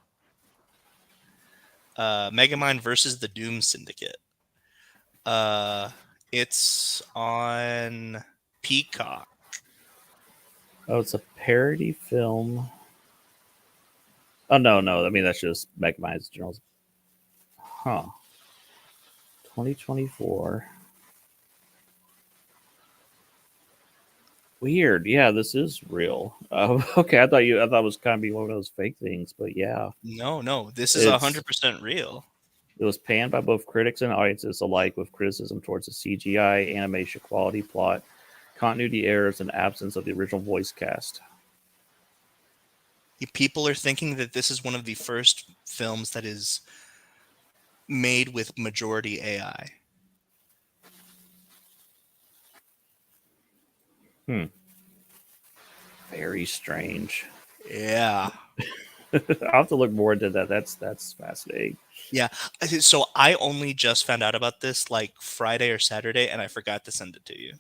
Megamind versus the Doom Syndicate. It's on Peacock.
Oh, it's a parody film. Oh no. I mean, that's just Megamind Journals. Huh. 2024. Weird. Yeah, this is real. Okay, I thought it was kind of be one of those fake things, but yeah,
No, this is
it's
100% real.
it was panned by both critics and audiences alike, with criticism towards the CGI, animation quality, plot, continuity errors, and absence of the original voice cast.
People are thinking that this is one of the first films that is made with majority AI.
Very strange.
Yeah.
I'll have to look more into that. That's fascinating.
Yeah. So I only just found out about this like Friday or Saturday, and I forgot to send it to you.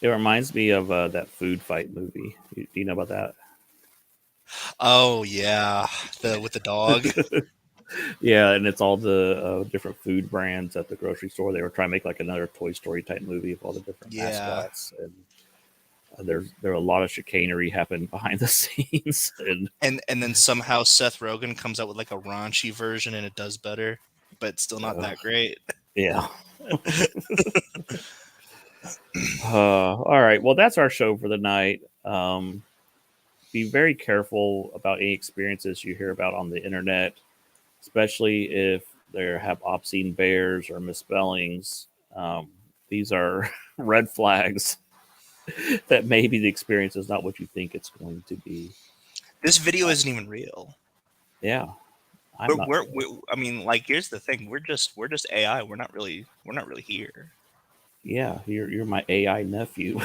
It reminds me of that food fight movie. Do you know about that?
Oh yeah, with the dog.
Yeah, and it's all the different food brands at the grocery store. They were trying to make like another Toy Story type movie of all the different
Yeah.
mascots, and there are a lot of chicanery happening behind the scenes.
And then somehow Seth Rogen comes out with like a raunchy version, and it does better, but still not that great.
Yeah. All right. Well, that's our show for the night. Be very careful about any experiences you hear about on the internet, especially if they have obscene bears or misspellings. These are red flags that maybe the experience is not what you think it's going to be.
This video isn't even real.
Yeah.
I mean, like, here's the thing: we're just AI. We're not really here.
Yeah, you're my AI nephew.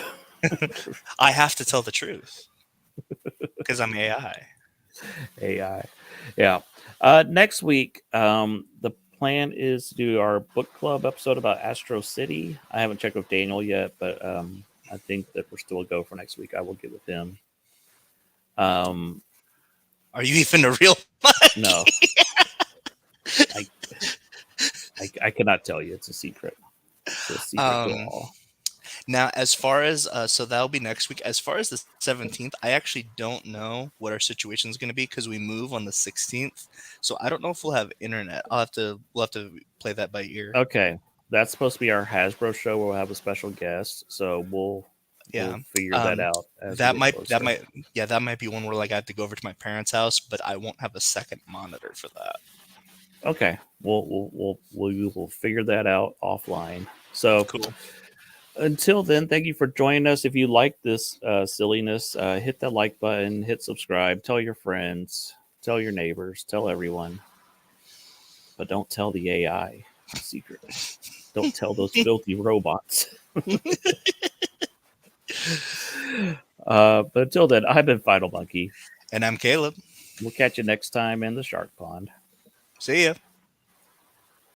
I have to tell the truth because I'm AI.
AI. Yeah. Next week, the plan is to do our book club episode about Astro City. I haven't checked with Daniel yet, but I think that we're still a go for next week. I will get with him.
Are you even a real?
No, I cannot tell you. It's a secret. It's a secret to all.
Now, as far as so that'll be next week. As far as the 17th, I actually don't know what our situation is going to be because we move on the 16th. So I don't know if we'll have internet. We'll have to play that by ear.
Okay, that's supposed to be our Hasbro show where we'll have a special guest. So we'll figure that out.
That might be one where like I have to go over to my parents' house, but I won't have a second monitor for that.
Okay, we'll figure that out offline. So
cool.
Until then, thank you for joining us. If you like this silliness, hit that like button, hit subscribe, tell your friends, tell your neighbors, tell everyone. But don't tell the AI secretly. Don't tell those filthy robots. But until then, I've been Final Monkey.
And I'm Caleb.
We'll catch you next time in the Shark Pond.
See ya.